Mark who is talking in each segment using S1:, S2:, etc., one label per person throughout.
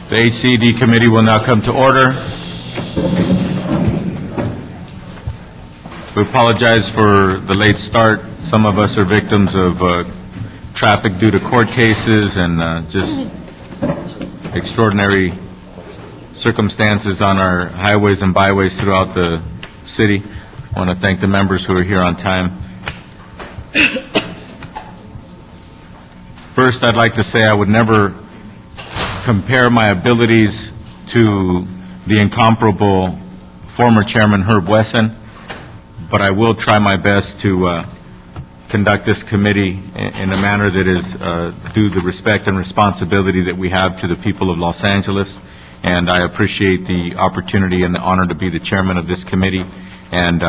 S1: The HCD committee will now come to order. We apologize for the late start. Some of us are victims of traffic due to court cases and just extraordinary circumstances on our highways and byways throughout the city. I want to thank the members who are here on time. First, I'd like to say I would never compare my abilities to the incomparable former Chairman Herb Wesson, but I will try my best to conduct this committee in a manner that is due the respect and responsibility that we have to the people of Los Angeles. And I appreciate the opportunity and the honor to be the chairman of this committee. And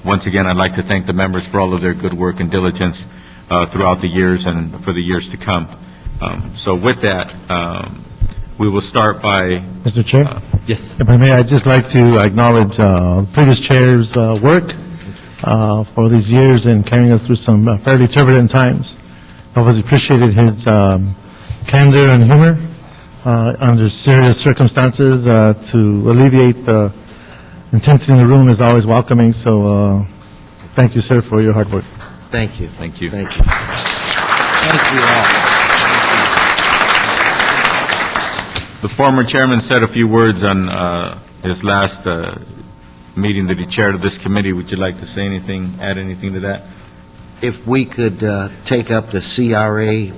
S1: once again, I'd like to thank the members for all of their good work and diligence throughout the years and for the years to come. So with that, we will start by...
S2: Mr. Chair?
S1: Yes.
S2: If I may, I'd just like to acknowledge the previous chair's work for these years in carrying us through some fairly turbulent times. I always appreciated his candor and humor under serious circumstances. To alleviate the intensity in the room is always welcoming. So thank you, sir, for your hard work.
S3: Thank you.
S1: Thank you.
S3: Thank you. Thank you all.
S1: The former chairman said a few words on his last meeting that he chaired of this committee. Would you like to say anything, add anything to that?
S3: If we could take up the CRA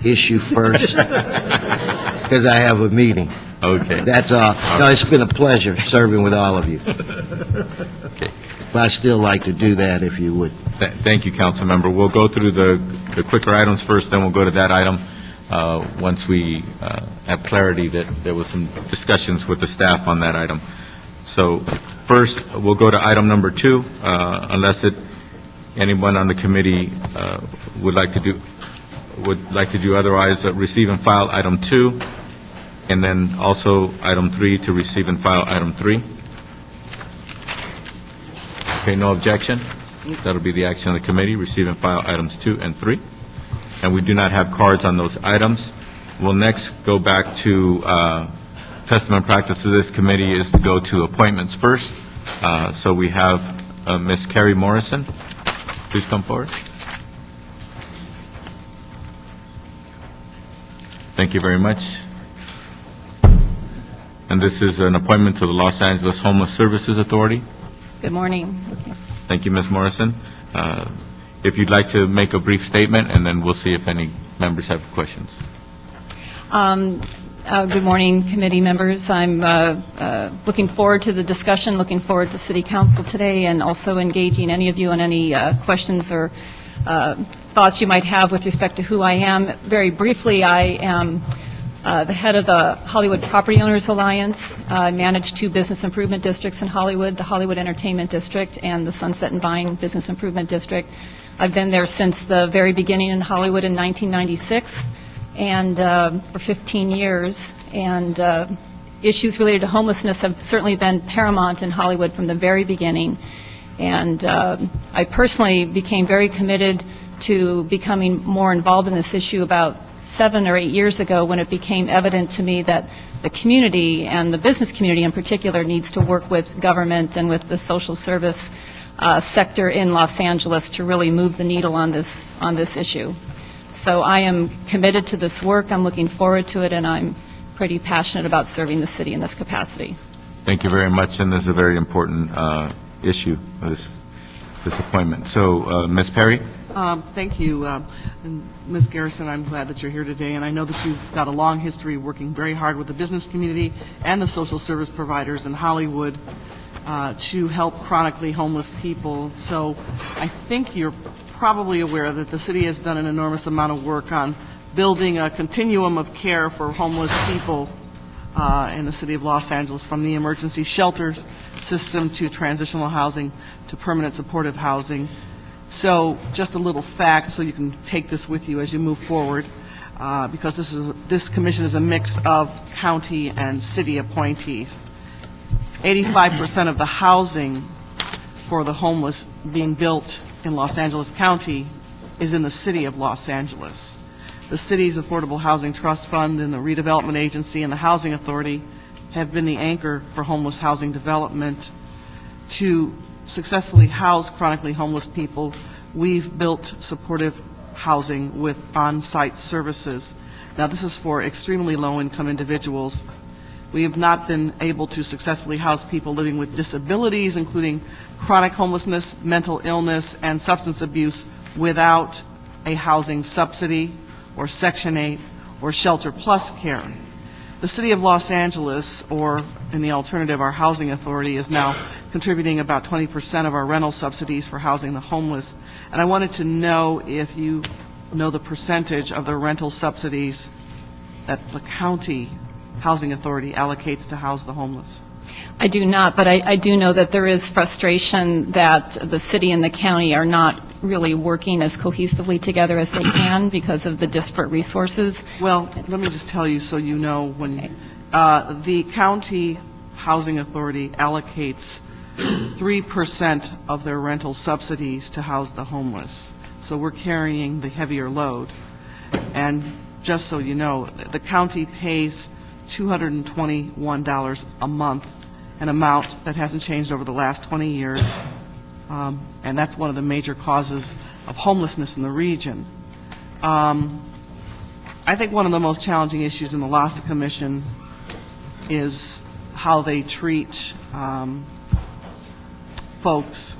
S3: issue first, because I have a meeting.
S1: Okay.
S3: That's all. No, it's been a pleasure serving with all of you.
S1: Okay.
S3: But I'd still like to do that if you would.
S1: Thank you, council member. We'll go through the quicker items first, then we'll go to that item once we have clarity that there was some discussions with the staff on that item. So first, we'll go to item number 2, unless anyone on the committee would like to do otherwise. Receive and file item 2, and then also item 3 to receive and file item 3. Okay, no objection. That'll be the action of the committee. Receive and file items 2 and 3. And we do not have cards on those items. We'll next go back to custom and practice of this committee is to go to appointments first. So we have Ms. Carrie Morrison. Please come forward. Thank you very much. And this is an appointment to the Los Angeles Homeless Services Authority.
S4: Good morning.
S1: Thank you, Ms. Morrison. If you'd like to make a brief statement, and then we'll see if any members have questions.
S4: Good morning, committee members. I'm looking forward to the discussion, looking forward to City Council today, and also engaging any of you on any questions or thoughts you might have with respect to who I am. Very briefly, I am the head of the Hollywood Property Owners Alliance. I manage 2 business improvement districts in Hollywood, the Hollywood Entertainment District and the Sunset and Vine Business Improvement District. I've been there since the very beginning in Hollywood in 1996, and for 15 years. And issues related to homelessness have certainly been paramount in Hollywood from the very beginning. And I personally became very committed to becoming more involved in this issue about 7 or 8 years ago, when it became evident to me that the community, and the business community in particular, needs to work with government and with the social service sector in Los Angeles to really move the needle on this issue. So I am committed to this work. I'm looking forward to it, and I'm pretty passionate about serving the city in this capacity.
S1: Thank you very much, and this is a very important issue, this appointment. So, Ms. Perry?
S5: Thank you. And Ms. Garrison, I'm glad that you're here today, and I know that you've got a long history working very hard with the business community and the social service providers in Hollywood to help chronically homeless people. So I think you're probably aware that the city has done an enormous amount of work on building a continuum of care for homeless people in the city of Los Angeles, from the emergency shelters system to transitional housing to permanent supportive housing. So just a little fact so you can take this with you as you move forward, because this commission is a mix of county and city appointees. 85% of the housing for the homeless being built in Los Angeles County is in the city of Los Angeles. The city's Affordable Housing Trust Fund and the Redevelopment Agency and the Housing Authority have been the anchor for homeless housing development. To successfully house chronically homeless people, we've built supportive housing with on-site services. Now, this is for extremely low-income individuals. We have not been able to successfully house people living with disabilities, including chronic homelessness, mental illness, and substance abuse, without a housing subsidy or Section 8 or Shelter Plus care. The City of Los Angeles, or in the alternative, our Housing Authority, is now contributing about 20% of our rental subsidies for housing the homeless. And I wanted to know if you know the percentage of the rental subsidies that the county Housing Authority allocates to house the homeless.
S4: I do not, but I do know that there is frustration that the city and the county are not really working as cohesively together as they can because of the disparate resources.
S5: Well, let me just tell you so you know, when the county Housing Authority allocates 3% of their rental subsidies to house the homeless. So we're carrying the heavier load. And just so you know, the county pays $221 a month, an amount that hasn't changed over the last 20 years. And that's one of the major causes of homelessness in the region. I think one of the most challenging issues in the LAHSA Commission is how they treat folks,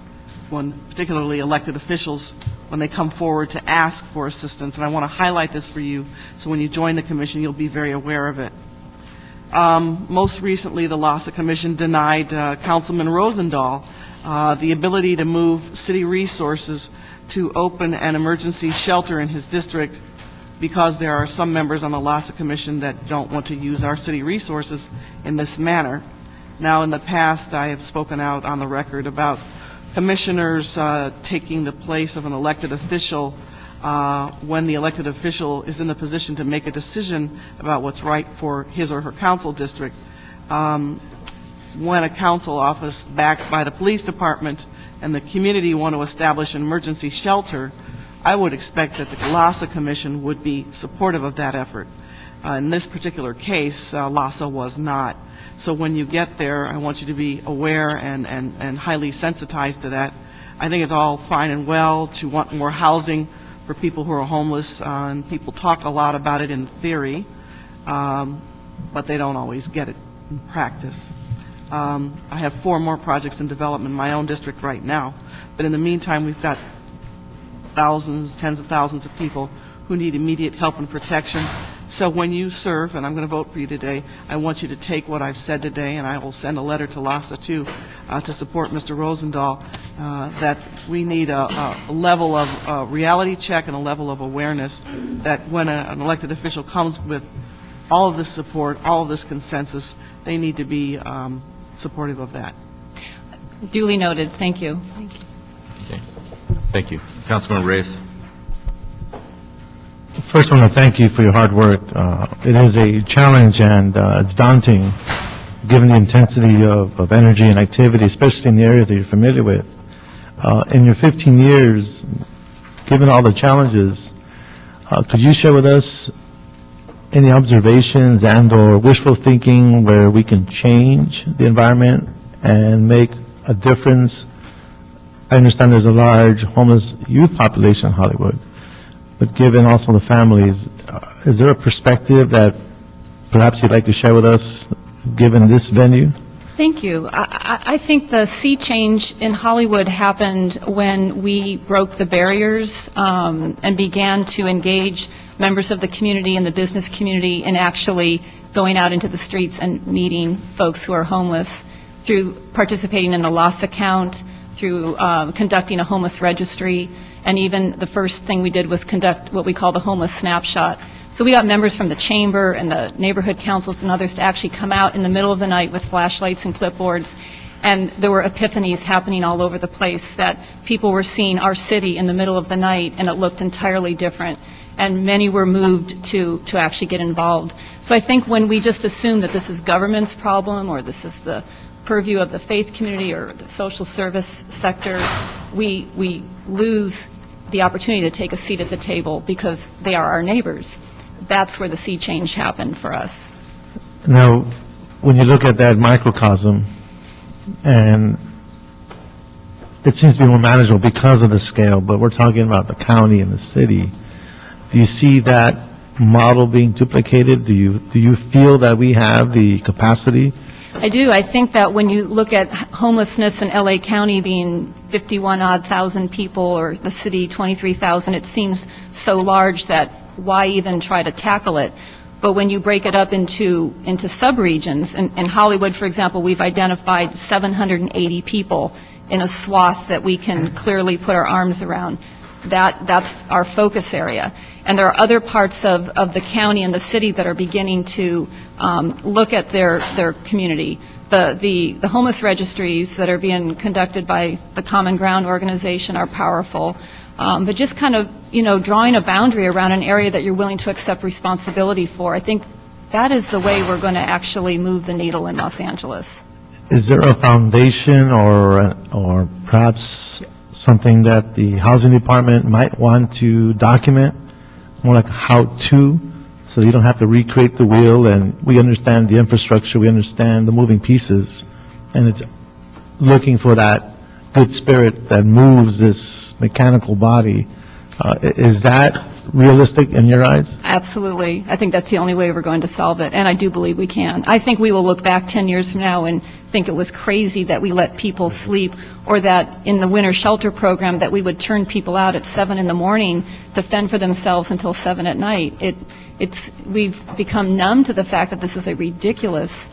S5: particularly elected officials, when they come forward to ask for assistance. And I want to highlight this for you, so when you join the commission, you'll be very aware of it. Most recently, the LAHSA Commission denied Councilman Rosendahl the ability to move city resources to open an emergency shelter in his district, because there are some members on the LAHSA Commission that don't want to use our city resources in this manner. Now, in the past, I have spoken out on the record about commissioners taking the place of an elected official when the elected official is in the position to make a decision about what's right for his or her council district. When a council office backed by the police department and the community want to establish an emergency shelter, I would expect that the LAHSA Commission would be supportive of that effort. In this particular case, LAHSA was not. So when you get there, I want you to be aware and highly sensitized to that. I think it's all fine and well to want more housing for people who are homeless, and people talk a lot about it in theory, but they don't always get it in practice. I have 4 more projects in development in my own district right now, but in the meantime, we've got thousands, tens of thousands of people who need immediate help and protection. So when you serve, and I'm going to vote for you today, I want you to take what I've said today, and I will send a letter to LAHSA too, to support Mr. Rosendahl, that we need a level of reality check and a level of awareness that when an elected official comes with all of this support, all of this consensus, they need to be supportive of that.
S4: Duly noted. Thank you.
S1: Okay. Thank you. Councilman Reyes.
S2: First, I want to thank you for your hard work. It is a challenge, and it's daunting, given the intensity of energy and activity, especially in the areas that you're familiar with. In your 15 years, given all the challenges, could you share with us any observations and/or wishful thinking where we can change the environment and make a difference? I understand there's a large homeless youth population in Hollywood, but given also the families, is there a perspective that perhaps you'd like to share with us, given this venue?
S4: Thank you. I think the sea change in Hollywood happened when we broke the barriers and began to engage members of the community and the business community in actually going out into the streets and meeting folks who are homeless through participating in the loss account, through conducting a homeless registry, and even the first thing we did was conduct what we call the homeless snapshot. So we got members from the chamber and the neighborhood councils and others to actually come out in the middle of the night with flashlights and clipboards, and there were epiphanies happening all over the place that people were seeing our city in the middle of the night, and it looked entirely different. And many were moved to actually get involved. So I think when we just assume that this is government's problem, or this is the purview of the faith community or the social service sector, we lose the opportunity to take a seat at the table because they are our neighbors. That's where the sea change happened for us.
S2: Now, when you look at that microcosm, and it seems to be more manageable because of the scale, but we're talking about the county and the city, do you see that model being duplicated? Do you feel that we have the capacity?
S4: I do. I think that when you look at homelessness in LA County being 51-odd thousand people, or the city 23,000, it seems so large that why even try to tackle it? But when you break it up into subregions, in Hollywood, for example, we've identified 780 people in a swath that we can clearly put our arms around. That's our focus area. And there are other parts of the county and the city that are beginning to look at their community. The homeless registries that are being conducted by the Common Ground organization are powerful. But just kind of, drawing a boundary around an area that you're willing to accept responsibility for, I think that is the way we're going to actually move the needle in Los Angeles.
S2: Is there a foundation or perhaps something that the housing department might want to document, more like how-to, so you don't have to recreate the wheel, and we understand the infrastructure, we understand the moving pieces, and it's looking for that good spirit that moves this mechanical body. Is that realistic in your eyes?
S4: Absolutely. I think that's the only way we're going to solve it, and I do believe we can. I think we will look back 10 years from now and think it was crazy that we let people sleep, or that in the winter shelter program that we would turn people out at 7 in the morning to fend for themselves until 7 at night. We've become numb to the fact that this is a ridiculous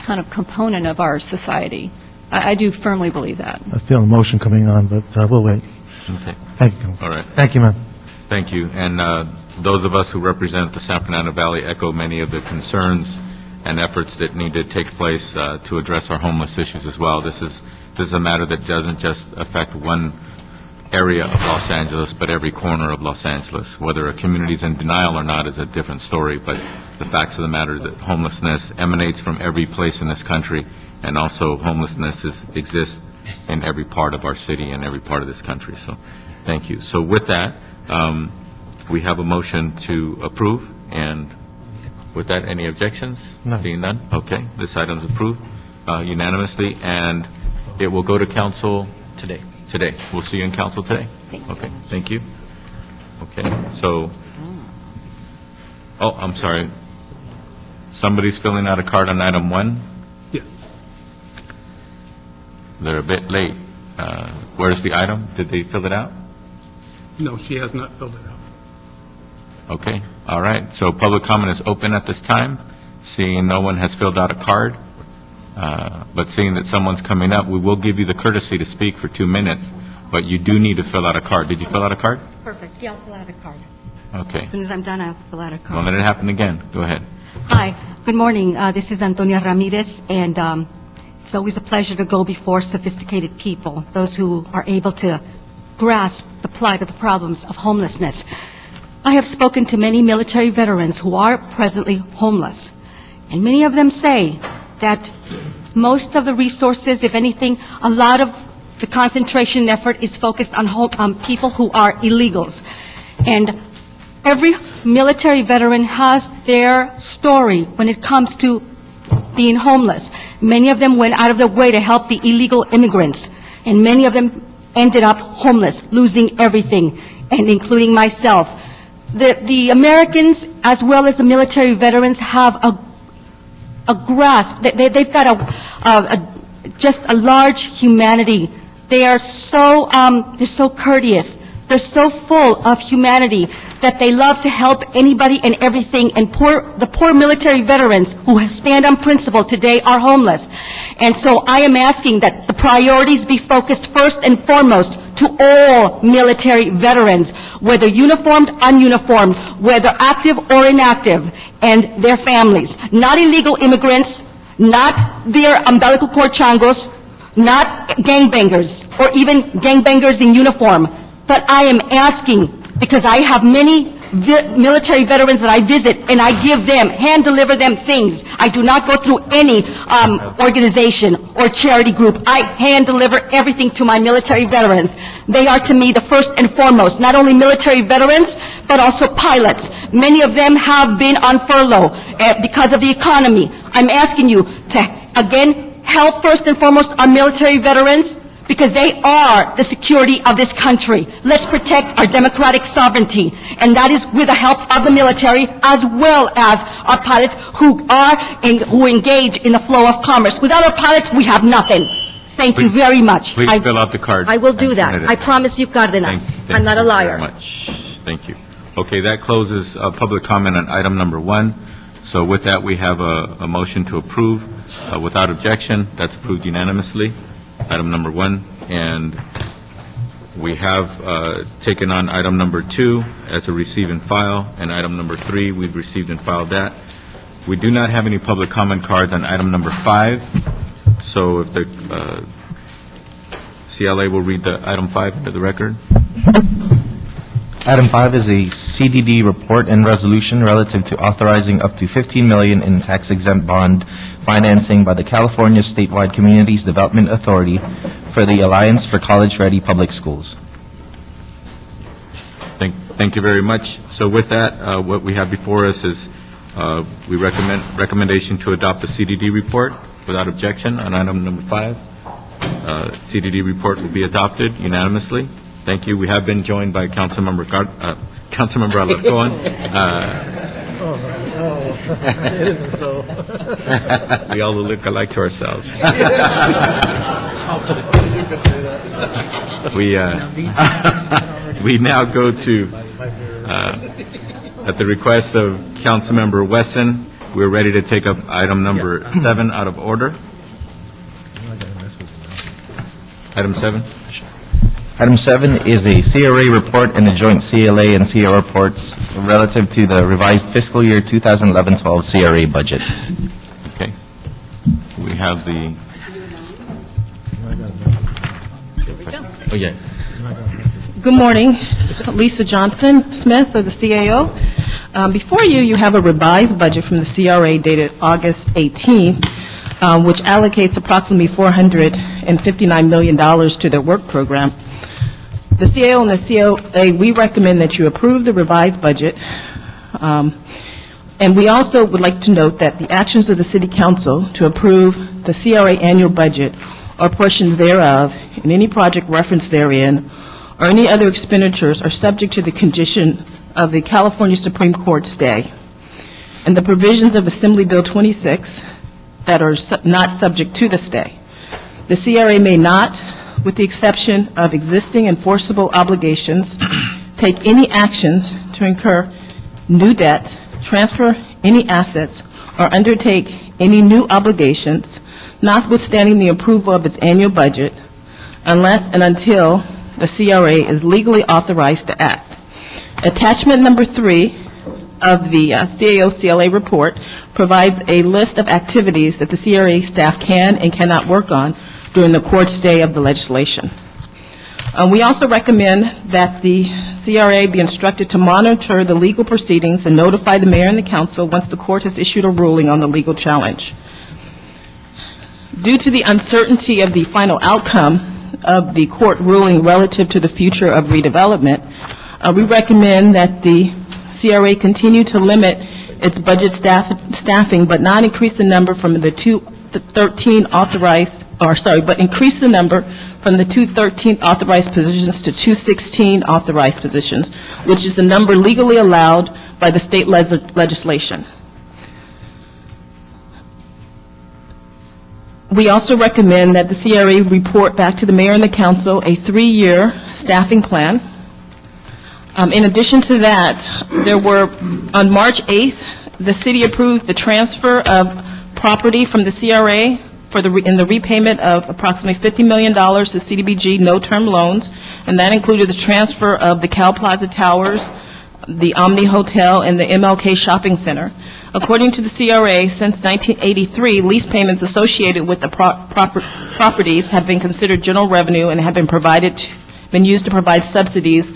S4: kind of component of our society. I do firmly believe that.
S2: I feel emotion coming on, but we'll wait.
S1: Okay.
S2: Thank you.
S1: All right.
S2: Thank you, ma'am.
S1: Thank you. And those of us who represent the San Fernando Valley echo many of the concerns and efforts that need to take place to address our homeless issues as well. This is a matter that doesn't just affect one area of Los Angeles, but every corner of Los Angeles. Whether a community is in denial or not is a different story, but the facts of the matter that homelessness emanates from every place in this country, and also homelessness exists in every part of our city and every part of this country. So thank you. So with that, we have a motion to approve, and with that, any objections?
S2: No.
S1: Seeing none? Okay, this item is approved unanimously, and it will go to council today. Today. We'll see you in council today? Okay, thank you. Okay, so, oh, I'm sorry. Somebody's filling out a card on item 1?
S6: Yes.
S1: They're a bit late. Where's the item? Did they fill it out?
S6: No, she has not filled it out.
S1: Okay, all right. So public comment is open at this time. Seeing no one has filled out a card, but seeing that someone's coming up, we will give you the courtesy to speak for 2 minutes, but you do need to fill out a card. Did you fill out a card?
S7: Perfect. Yeah, I'll fill out a card.
S1: Okay.
S7: As soon as I'm done, I'll fill out a
S1: Don't
S7: card.
S1: let it happen again. Go ahead.
S7: Hi, good morning. This is Antonia Ramirez, and it's always a pleasure to go before sophisticated people, those who are able to grasp the plight of the problems of homelessness. I have spoken to many military veterans who are presently homeless, and many of them say that most of the resources, if anything, a lot of the concentration effort is focused on people who are illegals. And every military veteran has their story when it comes to being homeless. Many of them went out of their way to help the illegal immigrants, and many of them ended up homeless, losing everything, and including myself. The Americans, as well as the military veterans, have a grasp. They've got just a large humanity. They are they're so courteous. They're so full of humanity that they love to help anybody and everything. And the poor military veterans who stand on principle today are homeless. And so I am asking that the priorities be focused first and foremost to all military veterans, whether uniformed, ununiformed, whether active or inactive, and their families. Not illegal immigrants, not their umbilical cord changos, not gangbangers, or even gangbangers in uniform. But I am asking, because I have many military veterans that I visit, and I give them, hand deliver them things. I do not go through any organization or charity group. I hand deliver everything to my military veterans. They are to me the first and foremost, not only military veterans, but also pilots. Many of them have been on furlough because of the economy. I'm asking you to, again, help first and foremost our military veterans, because they are the security of this country. Let's protect our democratic sovereignty, and that is with the help of the military as well as our pilots who engage in the flow of commerce. Without our pilots, we have nothing. Thank you very much.
S1: Please fill out the card.
S7: I will do that. I promise you, Cardenas. I'm not a liar.
S1: Thank you very much. Thank you. Okay, that closes public comment on item number 1. So with that, we have a motion to approve without objection. That's approved unanimously. Item number 1, and we have taken on item number 2 as a receive and file, and item number 3, we've received and filed that. We do not have any public comment cards on item number 5, so if the CLA will read the item 5 into the record.
S8: Item 5 is a CDD report and resolution relative to authorizing up to $15 million in tax-exempt bond financing by the California Statewide Communities Development Authority for the Alliance for College-Ready Public Schools.
S1: Thank you very much. So with that, what we have before us is we recommendation to adopt the CDD report without objection on item number 5. CDD report will be adopted unanimously. Thank you. We have been joined by Councilmember Alarcon. We all look alike to ourselves. We now go to, at the request of Councilmember Wesson, we're ready to take up item number 7 out of order. Item 7.
S8: Item 7 is a CRA report and a joint CLA and CR reports relative to the revised fiscal year 2011-12 CRA budget.
S1: Okay. We have the... Oh, yeah.
S9: Good morning. Lisa Johnson Smith of the CAO. Before you, you have a revised budget from the CRA dated August 18, which allocates approximately $459 million to their work program. The CAO and the COA, we recommend that you approve the revised budget. And we also would like to note that the actions of the City Council to approve the CRA annual budget or portions thereof and any project referenced therein or any other expenditures are subject to the conditions of the California Supreme Court stay and the provisions of Assembly Bill 26 that are not subject to the stay. The CRA may not, with the exception of existing enforceable obligations, take any actions to incur new debt, transfer any assets, or undertake any new obligations, notwithstanding the approval of its annual budget, unless and until the CRA is legally authorized to act. Attachment number 3 of the CAO-CLA report provides a list of activities that the CRA staff can and cannot work on during the court stay of the legislation. We also recommend that the CRA be instructed to monitor the legal proceedings and notify the mayor and the council once the court has issued a ruling on the legal challenge. Due to the uncertainty of the final outcome of the court ruling relative to the future of redevelopment, we recommend that the CRA continue to limit its budget staffing, but not increase the number from the 213 authorized, but increase the number from the 213 authorized positions to 216 authorized positions, which is the number legally allowed by the state legislation. We also recommend that the CRA report back to the mayor and the council a 3-year staffing plan. In addition to that, on March 8th, the city approved the transfer of property from the CRA in the repayment of approximately $50 million to CDBG no-term loans, and that included the transfer of the Cal Plaza Towers, the Omni Hotel, and the MLK Shopping Center. According to the CRA, since 1983, lease payments associated with the properties have been considered general revenue and have been used to provide subsidies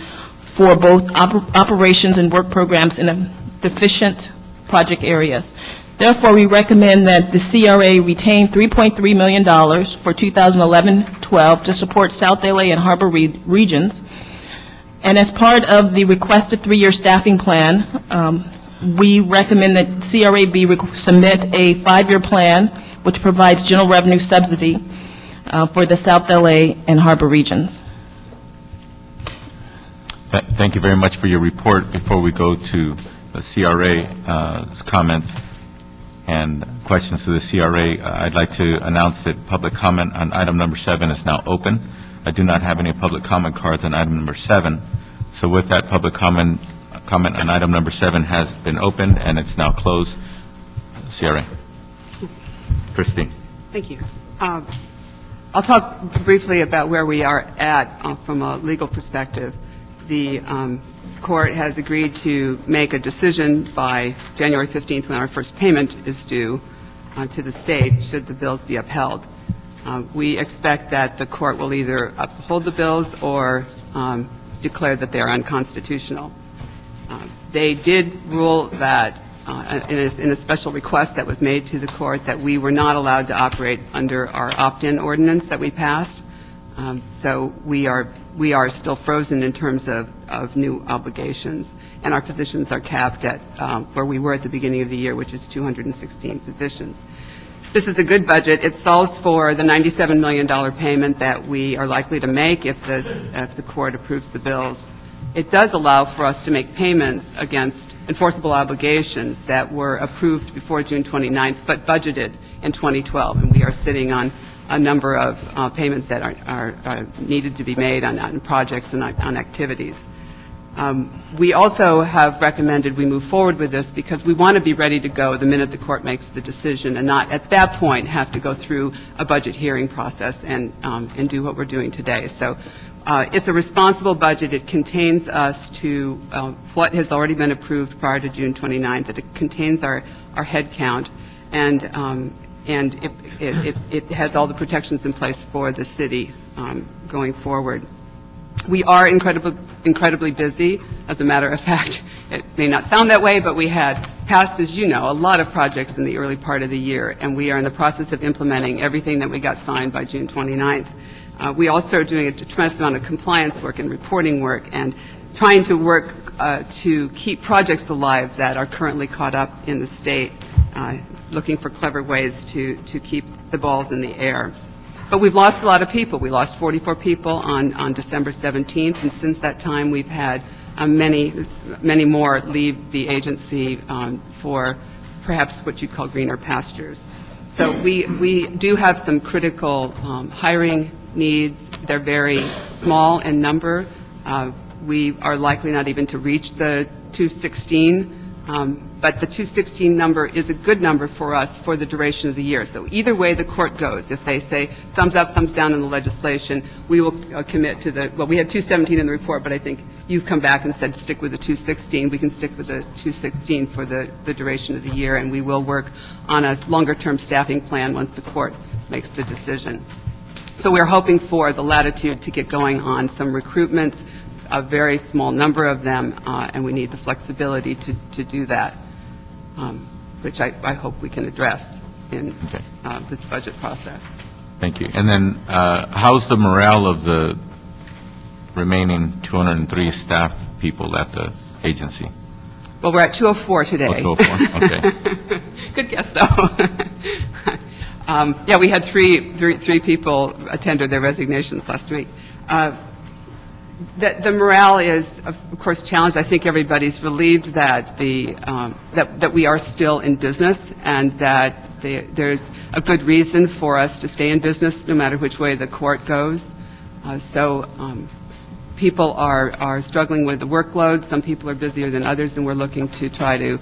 S9: for both operations and work programs in deficient project areas. Therefore, we recommend that the CRA retain $3.3 million for 2011-12 to support South LA and Harbor regions. And as part of the requested 3-year staffing plan, we recommend that CRA submit a 5-year plan which provides general revenue subsidy for the South LA and Harbor regions.
S1: Thank you very much for your report. Before we go to the CRA's comments and questions to the CRA, I'd like to announce that public comment on item number 7 is now open. I do not have any public comment cards on item number 7. So with that, public comment on item number 7 has been opened, and it's now closed. CRA. Christine.
S10: Thank you. I'll talk briefly about where we are at from a legal perspective. The court has agreed to make a decision by January 15th when our first payment is due to the state, should the bills be upheld. We expect that the court will either uphold the bills or declare that they are unconstitutional. They did rule that in a special request that was made to the court that we were not allowed to operate under our opt-in ordinance that we passed. So we are still frozen in terms of new obligations, and our positions are capped at where we were at the beginning of the year, which is 216 positions. This is a good budget. It solves for the $97 million payment that we are likely to make if the court approves the bills. It does allow for us to make payments against enforceable obligations that were approved before June 29th, but budgeted in 2012, and we are sitting on a number of payments that are needed to be made on projects and on activities. We also have recommended we move forward with this because we want to be ready to go the minute the court makes the decision and not at that point have to go through a budget hearing process and do what we're doing today. So it's a responsible budget. It contains us to what has already been approved prior to June 29th. It contains our head count, and it has all the protections in place for the city going forward. We are incredibly busy. As a matter of fact, it may not sound that way, but we had passed, as you know, a lot of projects in the early part of the year, and we are in the process of implementing everything that we got signed by June 29th. We also are doing a tremendous amount of compliance work and reporting work and trying to work to keep projects alive that are currently caught up in the state, looking for clever ways to keep the balls in the air. But we've lost a lot of people. We lost 44 people on December 17th, and since that time we've had many more leave the agency for perhaps what you call greener pastures. So we do have some critical hiring needs. They're very small in number. We are likely not even to reach the 216. But the 216 number is a good number for us for the duration of the year. So either way the court goes, if they say thumbs up, thumbs down in the legislation, we will commit to the, well, we had 217 in the report, but I think you've come back and said stick with the 216. We can stick with the 216 for the duration of the year, and we will work on a longer-term staffing plan once the court makes the decision. So we're hoping for the latitude to get going on some recruitments, a very small number of them, and we need the flexibility to do that, which I hope we can address in this budget process.
S1: Thank you. And then how's the morale of the remaining 203 staff people at the agency?
S10: Well, we're at 204 today.
S1: Oh, 204, okay.
S10: Good guess, though. Yeah, we had three people tender their resignations last week. The morale is, of course, challenged. I think everybody's relieved that that we are still in business and that there's a good reason for us to stay in business no matter which way the court goes. People are struggling with the workload. Some people are busier than others, and we're looking to try to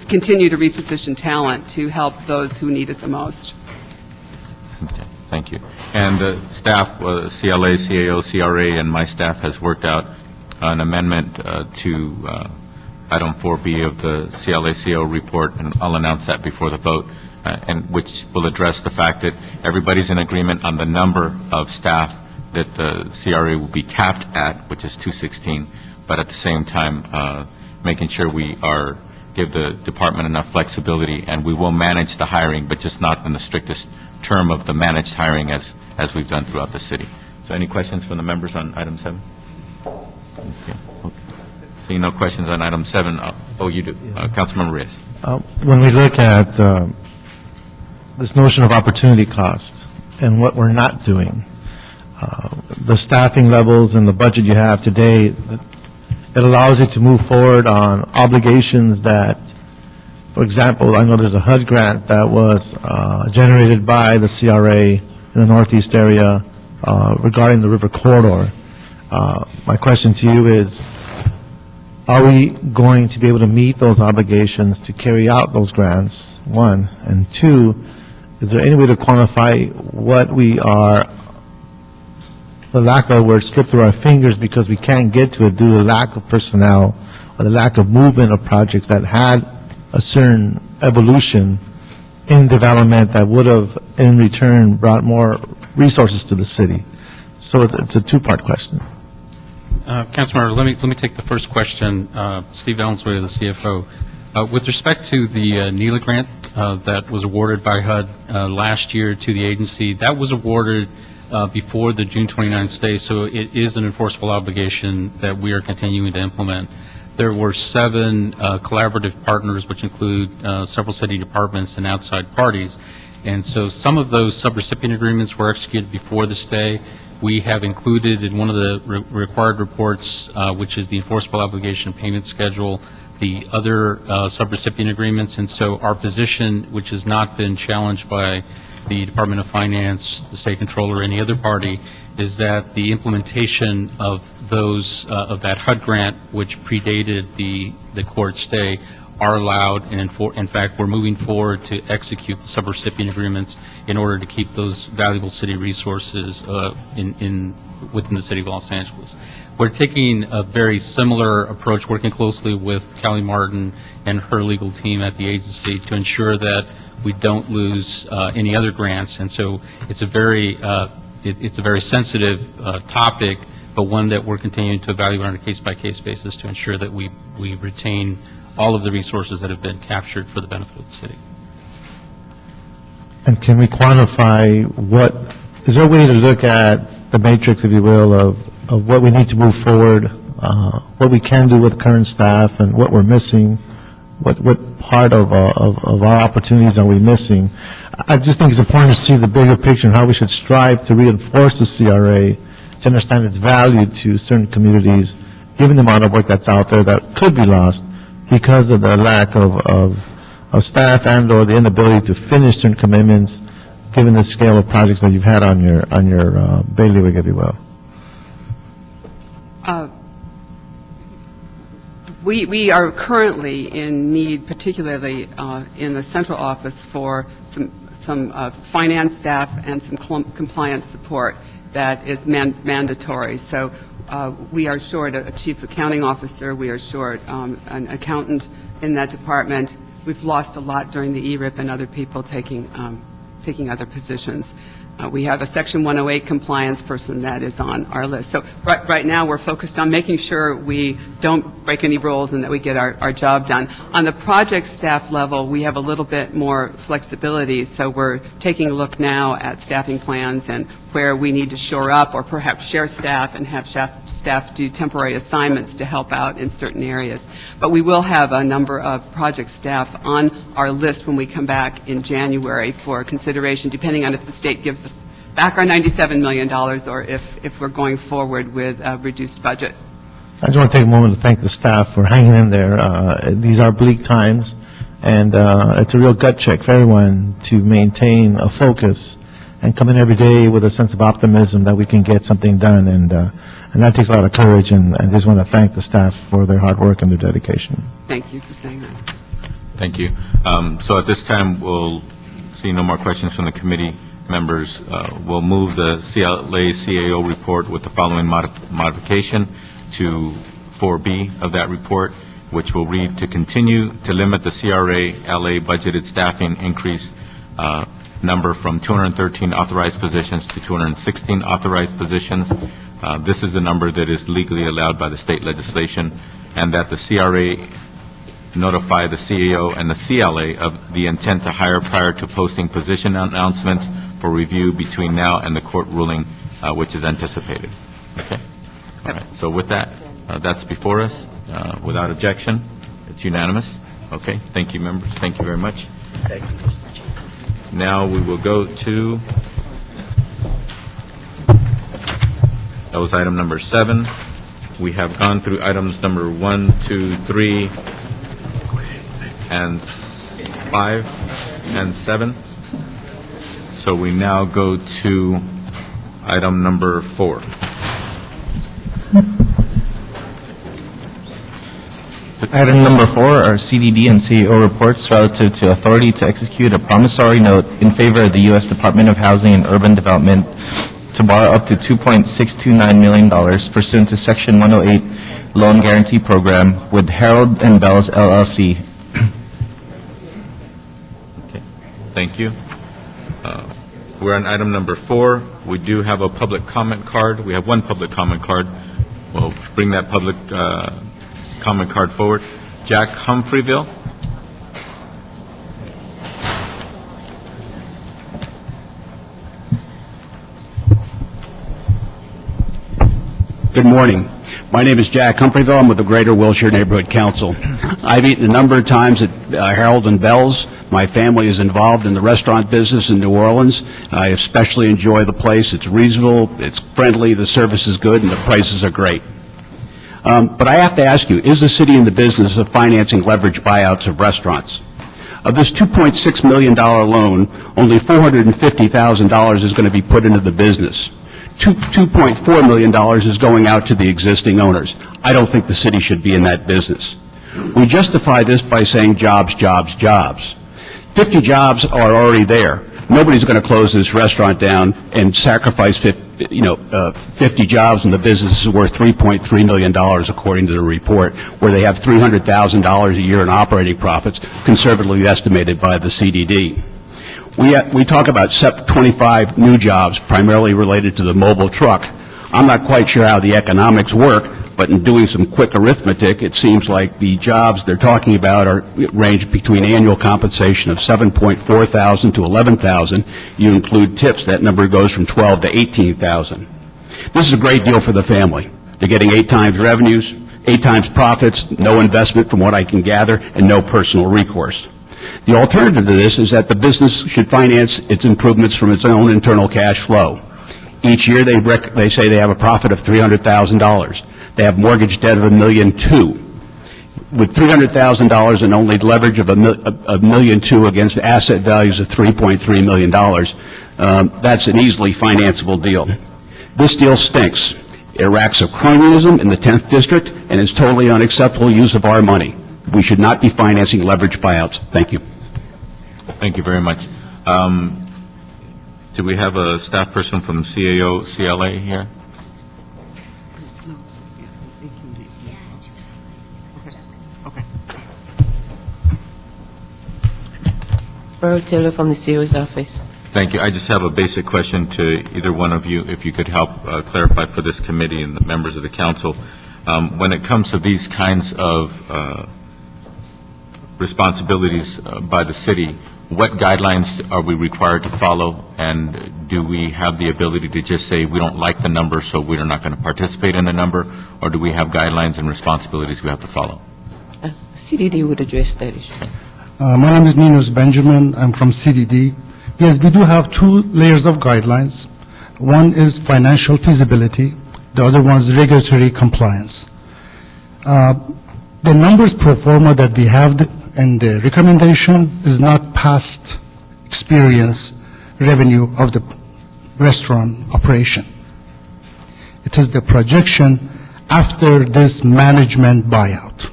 S10: continue to reposition talent to help those who need it the most.
S1: Okay. Thank you. And staff, CLA, CAO, CRA, and my staff has worked out an amendment to item 4B of the CLA, CAO report, and I'll announce that before the vote, and which will address the fact that everybody's in agreement on the number of staff that the CRA will be capped at, which is 216, but at the same time, making sure we give the department enough flexibility, and we will manage the hiring, but just not in the strictest term of the managed hiring as we've done throughout the city. So any questions from the members on item 7? Okay. Seeing no questions on item 7, you do. Councilmember Reyes.
S2: When we look at this notion of opportunity cost and what we're not doing, the staffing levels and the budget you have today, it allows you to move forward on obligations that, for example, I know there's a HUD grant that was generated by the CRA in the Northeast area regarding the river corridor. My question to you is, are we going to be able to meet those obligations to carry out those grants, one? And two, is there any way to quantify what we are, the lack of word slipped through our fingers because we can't get to it due to the lack of personnel or the lack of movement of projects that had a certain evolution in development that would have, in return, brought more resources to the city? So it's a two-part question.
S11: Councilmember, let me take the first question. Steve Ellensworth, the CFO. With respect to the NELA grant that was awarded by HUD last year to the agency, that was awarded before the June 29th stay, so it is an enforceable obligation that we are continuing to implement. There were 7 collaborative partners, which include several city departments and outside parties, and so some of those subrecipient agreements were executed before the stay. We have included in one of the required reports, which is the enforceable obligation payment schedule, the other subrecipient agreements, and so our position, which has not been challenged by the Department of Finance, the State Controller, or any other party, is that the implementation of those, of that HUD grant, which predated the court stay, are allowed, and in fact, we're moving forward to execute the subrecipient agreements in order to keep those valuable city resources within the city of Los Angeles. We're taking a very similar approach, working closely with Callie Martin and her legal team at the agency to ensure that we don't lose any other grants, and so it's a very sensitive topic, but one that we're continuing to evaluate on a case-by-case basis to ensure that we retain all of the resources that have been captured for the benefit of the city.
S2: And can we quantify is there a way to look at the matrix, if you will, of what we need to move forward, what we can do with current staff and what we're missing, what part of our opportunities are we missing? I just think it's important to see the bigger picture and how we should strive to reinforce the CRA to understand its value to certain communities, given the amount of work that's out there that could be lost because of the lack of staff and or the inability to finish certain commitments, given the scale of projects that you've had on your bailiwick, if you will.
S10: We are currently in need, particularly in the central office, for some finance staff and some compliance support that is mandatory. So we are short a chief accounting officer. We are short an accountant in that department. We've lost a lot during the ERIP and other people taking other positions. We have a Section 108 compliance person that is on our list. So right now we're focused on making sure we don't break any rules and that we get our job done. On the project staff level, we have a little bit more flexibility. So we're taking a look now at staffing plans and where we need to shore up or perhaps share staff and have staff do temporary assignments to help out in certain areas. But we will have a number of project staff on our list when we come back in January for consideration, depending on if the state gives us back our $97 million or if we're going forward with a reduced budget.
S2: I just want to take a moment to thank the staff for hanging in there. These are bleak times, and it's a real gut check for everyone to maintain a focus and come in every day with a sense of optimism that we can get something done, and that takes a lot of courage, and I just want to thank the staff for their hard work and their dedication.
S10: Thank you for saying that.
S1: Thank you. So at this time, we'll see no more questions from the committee members. We'll move the CLA CAO report with the following modification to 4B of that report, which will read, to continue to limit the CRA LA budgeted staffing increase number from 213 authorized positions to 216 authorized positions. This is the number that is legally allowed by the state legislation, and that the CRA notify the CEO and the CLA of the intent to hire prior to posting position announcements for review between now and the court ruling, which is anticipated. Okay? All right. So with that, that's before us. Without objection, it's unanimous. Okay? Thank you, members. Thank you very much.
S3: Thank you, Mr. Chair.
S1: Now we will go to, that was item number 7. We have gone through items number 1, 2, 3, and 5, and 7. So we now go to item number 4.
S8: Item number 4 are CDD and CEO reports relative to authority to execute a promissory note in favor of the U.S. Department of Housing and Urban Development to borrow up to $2.629 million pursuant to Section 108 Loan Guarantee Program with Harold and Bells LLC.
S1: Okay. Thank you. We're on item number 4. We do have a public comment card. We have one public comment card. We'll bring that public comment card forward. Jack Humphreyville.
S12: Good morning. My name is Jack Humphreyville. I'm with the Greater Wilshire Neighborhood Council. I've eaten a number of times at Harold and Bell's. My family is involved in the restaurant business in New Orleans. I especially enjoy the place. It's reasonable, it's friendly, the service is good, and the prices are great. But I have to ask you, is the city in the business of financing leverage buyouts of restaurants? Of this $2.6 million loan, only $450,000 is going to be put into the business. $2.4 million is going out to the existing owners. I don't think the city should be in that business. We justify this by saying jobs, jobs, jobs. 50 jobs are already there. Nobody's going to close this restaurant down and sacrifice 50 jobs, and the business is worth $3.3 million, according to the report, where they have $300,000 a year in operating profits, conservatively estimated by the CDD. We talk about 25 new jobs, primarily related to the mobile truck. I'm not quite sure how the economics work, but in doing some quick arithmetic, it seems like the jobs they're talking about range between annual compensation of $7,400 to $11,000. You include tips, that number goes from $12,000 to $18,000. This is a great deal for the family. They're getting 8 times revenues, 8 times profits, no investment from what I can gather, and no personal recourse. The alternative to this is that the business should finance its improvements from its own internal cash flow. Each year they say they have a profit of $300,000. They have mortgage debt of $1.2 million. With $300,000 and only leverage of $1.2 million against asset values of $3.3 million, that's an easily financeable deal. This deal stinks. It racks of cronyism in the 10th District and is totally unacceptable use of our money. We should not be financing leverage buyouts. Thank you.
S1: Thank you very much. Do we have a staff person from CAO, CLA here?
S13: Earl Taylor from the CEO's office.
S1: Thank you. I just have a basic question to either one of you, if you could help clarify for this committee and the members of the council. When it comes to these kinds of responsibilities by the city, what guidelines are we required to follow, and do we have the ability to just say we don't like the number, so we're not going to participate in the number, or do we have guidelines and responsibilities we have to follow?
S13: CDD would address that issue.
S14: My name is Ninos Benjamin. I'm from CDD. Yes, we do have 2 layers of guidelines. One is financial feasibility. The other one is regulatory compliance. The numbers pro forma that we have and the recommendation is not past experience revenue of the restaurant operation. It is the projection after this management buyout.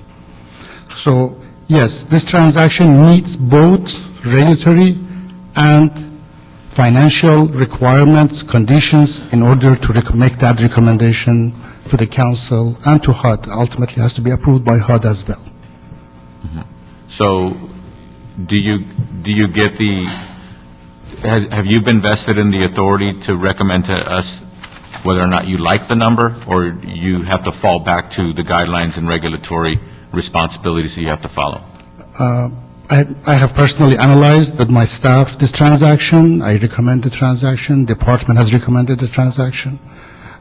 S14: So yes, this transaction meets both regulatory and financial requirements, conditions, in order to make that recommendation to the council and to HUD. Ultimately, has to be approved by HUD as well.
S1: So do you get the have you been vested in the authority to recommend to us whether or not you like the number, or you have to fall back to the guidelines and regulatory responsibilities that you have to follow?
S14: I have personally analyzed with my staff this transaction. I recommend the transaction. Department has recommended the transaction.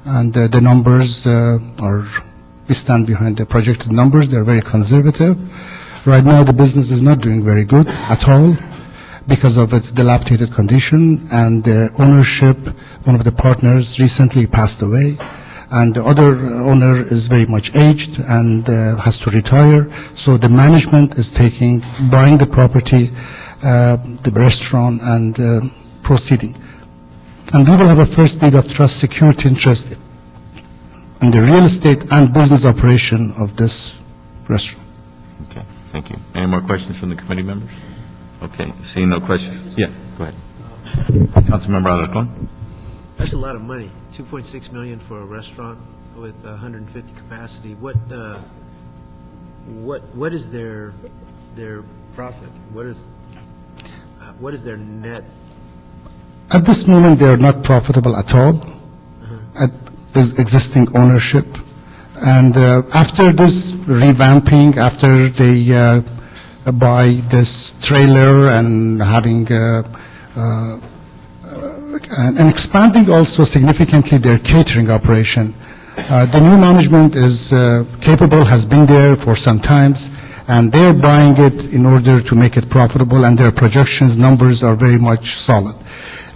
S14: And the numbers we stand behind the projected numbers. They're very conservative. Right now, the business is not doing very good at all because of its dilapidated condition, and the ownership, one of the partners recently passed away, and the other owner is very much aged and has to retire. So the management is buying the property, the restaurant, and proceeding. And we will have a first deed of trust security interest in the real estate and business operation of this restaurant.
S1: Okay, thank you. Any more questions from the committee members? Okay, seeing no questions. Yeah, go ahead. Councilmember Alarcón?
S15: That's a lot of money, 2.6 million for a restaurant with 150 capacity. What is their profit? What is their net?
S14: At this moment, they are not profitable at all. At this existing ownership, and after this revamping, after they buy this trailer and having and expanding also significantly their catering operation. The new management is capable, has been there for some times, and they're buying it in order to make it profitable, and their projections numbers are very much solid.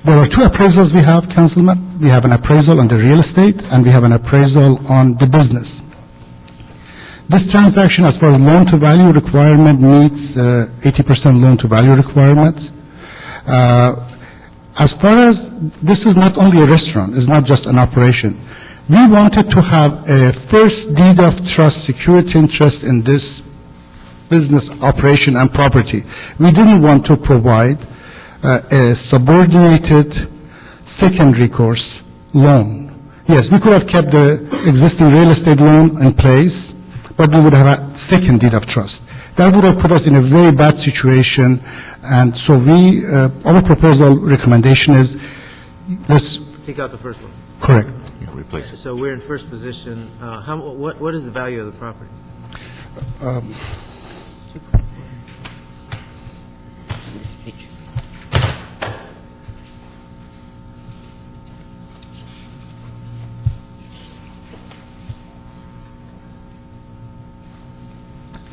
S14: There are two appraisals we have, Councilman. We have an appraisal on the real estate, and we have an appraisal on the business. This transaction, as far as loan-to-value requirement, meets 80% loan-to-value requirement. As far as this is not only a restaurant, it's not just an operation. We wanted to have a first deed of trust security interest in this business operation and property. We didn't want to provide a subordinated second recourse loan. Yes, we could have kept the existing real estate loan in place, but we would have a second deed of trust. That would have put us in a very bad situation, and so our proposal recommendation is, let's...
S15: Take out the first one.
S14: Correct.
S1: Yeah, replace it.
S15: So we're in first position. What is the value of the property?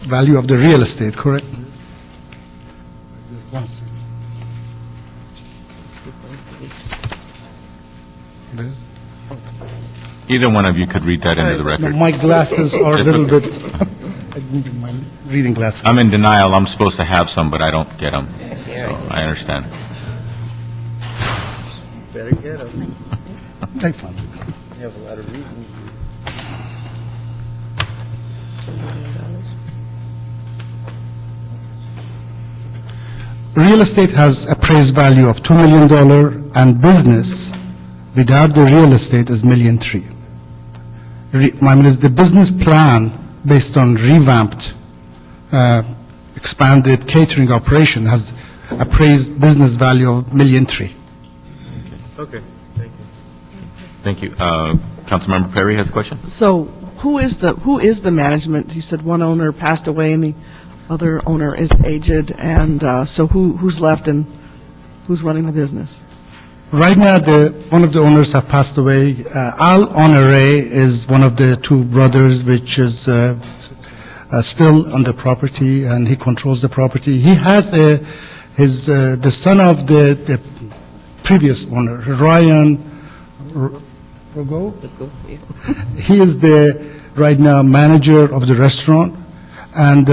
S14: Value of the real estate, correct?
S1: Either one of you could read that into the record.
S14: My glasses are a little bit, I didn't get my reading glasses.
S1: I'm in denial. I'm supposed to have some, but I don't get them. So I understand.
S15: Better get them.
S14: Take one.
S15: You have a lot of reasons.
S14: Real estate has appraised value of $2 million, and business without the real estate is $1.3 million. The business plan based on revamped, expanded catering operation has appraised business value of $1.3 million.
S15: Okay, thank you.
S1: Thank you. Councilmember Perry has a question?
S5: So who is the management? You said one owner passed away and the other owner is aged, and so who's left and who's running the business?
S14: Right now, one of the owners have passed away. Al Honoré is one of the two brothers, which is still on the property, and he controls the property. He has the son of the previous owner, Ryan Rogo. He is right now manager of the restaurant, and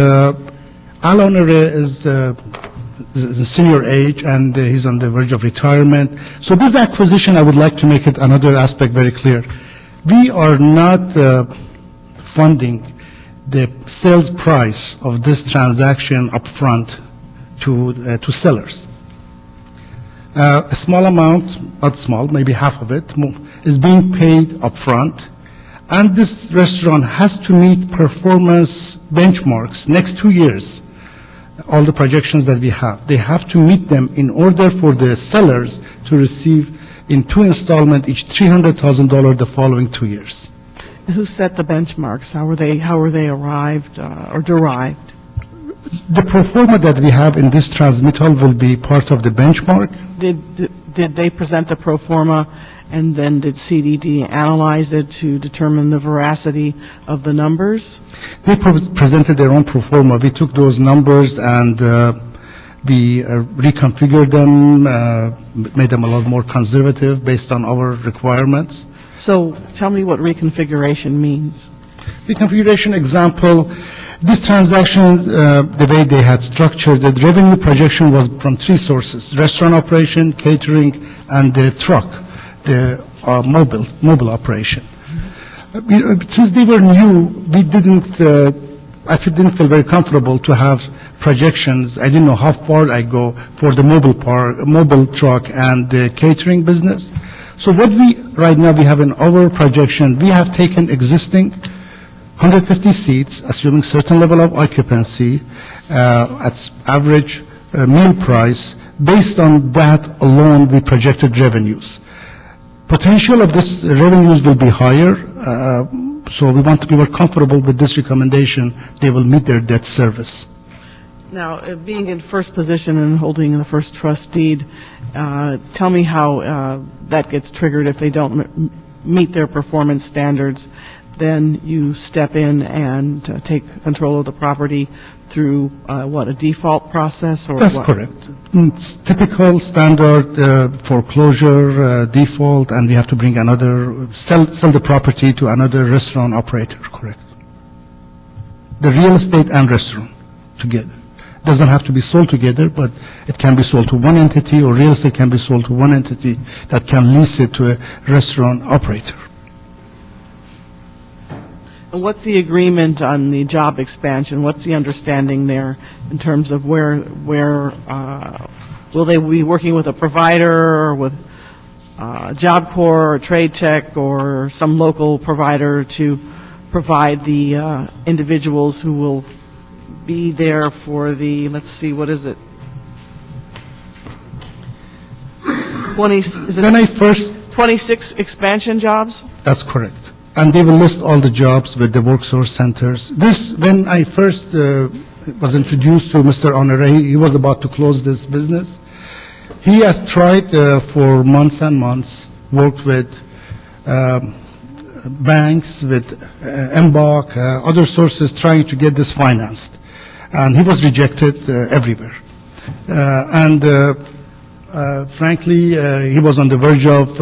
S14: Al Honoré is a senior age, and he's on the verge of retirement. So this acquisition, I would like to make it another aspect very clear. We are not funding the sales price of this transaction upfront to sellers. A small amount, not small, maybe half of it, is being paid upfront, and this restaurant has to meet performance benchmarks next 2 years. all the projections that we have. They have to meet them in order for the sellers to receive in 2 installments each $300,000 the following 2 years.
S5: Who set the benchmarks? How were they arrived or derived?
S14: The pro forma that we have in this transmittal will be part of the benchmark.
S5: Did they present the pro forma, and then did CDD analyze it to determine the veracity of the numbers?
S14: They presented their own pro forma. We took those numbers and we reconfigured them, made them a lot more conservative based on our requirements.
S5: So tell me what reconfiguration means.
S14: Reconfiguration example, these transactions, the way they had structured, the revenue projection was from 3 sources: restaurant operation, catering, and the truck, the mobile operation. Since they were new, we didn't feel very comfortable to have projections. I didn't know how far I go for the mobile truck and the catering business. So what right now we have in our projection, we have taken existing 150 seats, assuming certain level of occupancy, at average meal price. Based on that alone, we projected revenues. Potential of this revenues will be higher, so we were comfortable with this recommendation. They will meet their debt service.
S5: Now, being in first position and holding the first trust deed, tell me how that gets triggered if they don't meet their performance standards. Then you step in and take control of the property through, a default process or what?
S14: That's correct. It's typical standard foreclosure, default, and we have to bring sell the property to another restaurant operator, correct. The real estate and restaurant together. Doesn't have to be sold together, but it can be sold to one entity, or real estate can be sold to one entity that can lease it to a restaurant operator.
S5: And what's the agreement on the job expansion? What's the understanding there in terms of where will they be working with a provider or with Job Corps or Trade Check or some local provider to provide the individuals who will be there for the, let's see, what is it? 26 expansion jobs?
S14: That's correct. And they will list all the jobs with the workforce centers. When I first was introduced to Mr. Honore, he was about to close this business. He has tried for months and months, worked with banks, with Embark, other sources trying to get this financed. And he was rejected everywhere. Frankly, he was on the verge of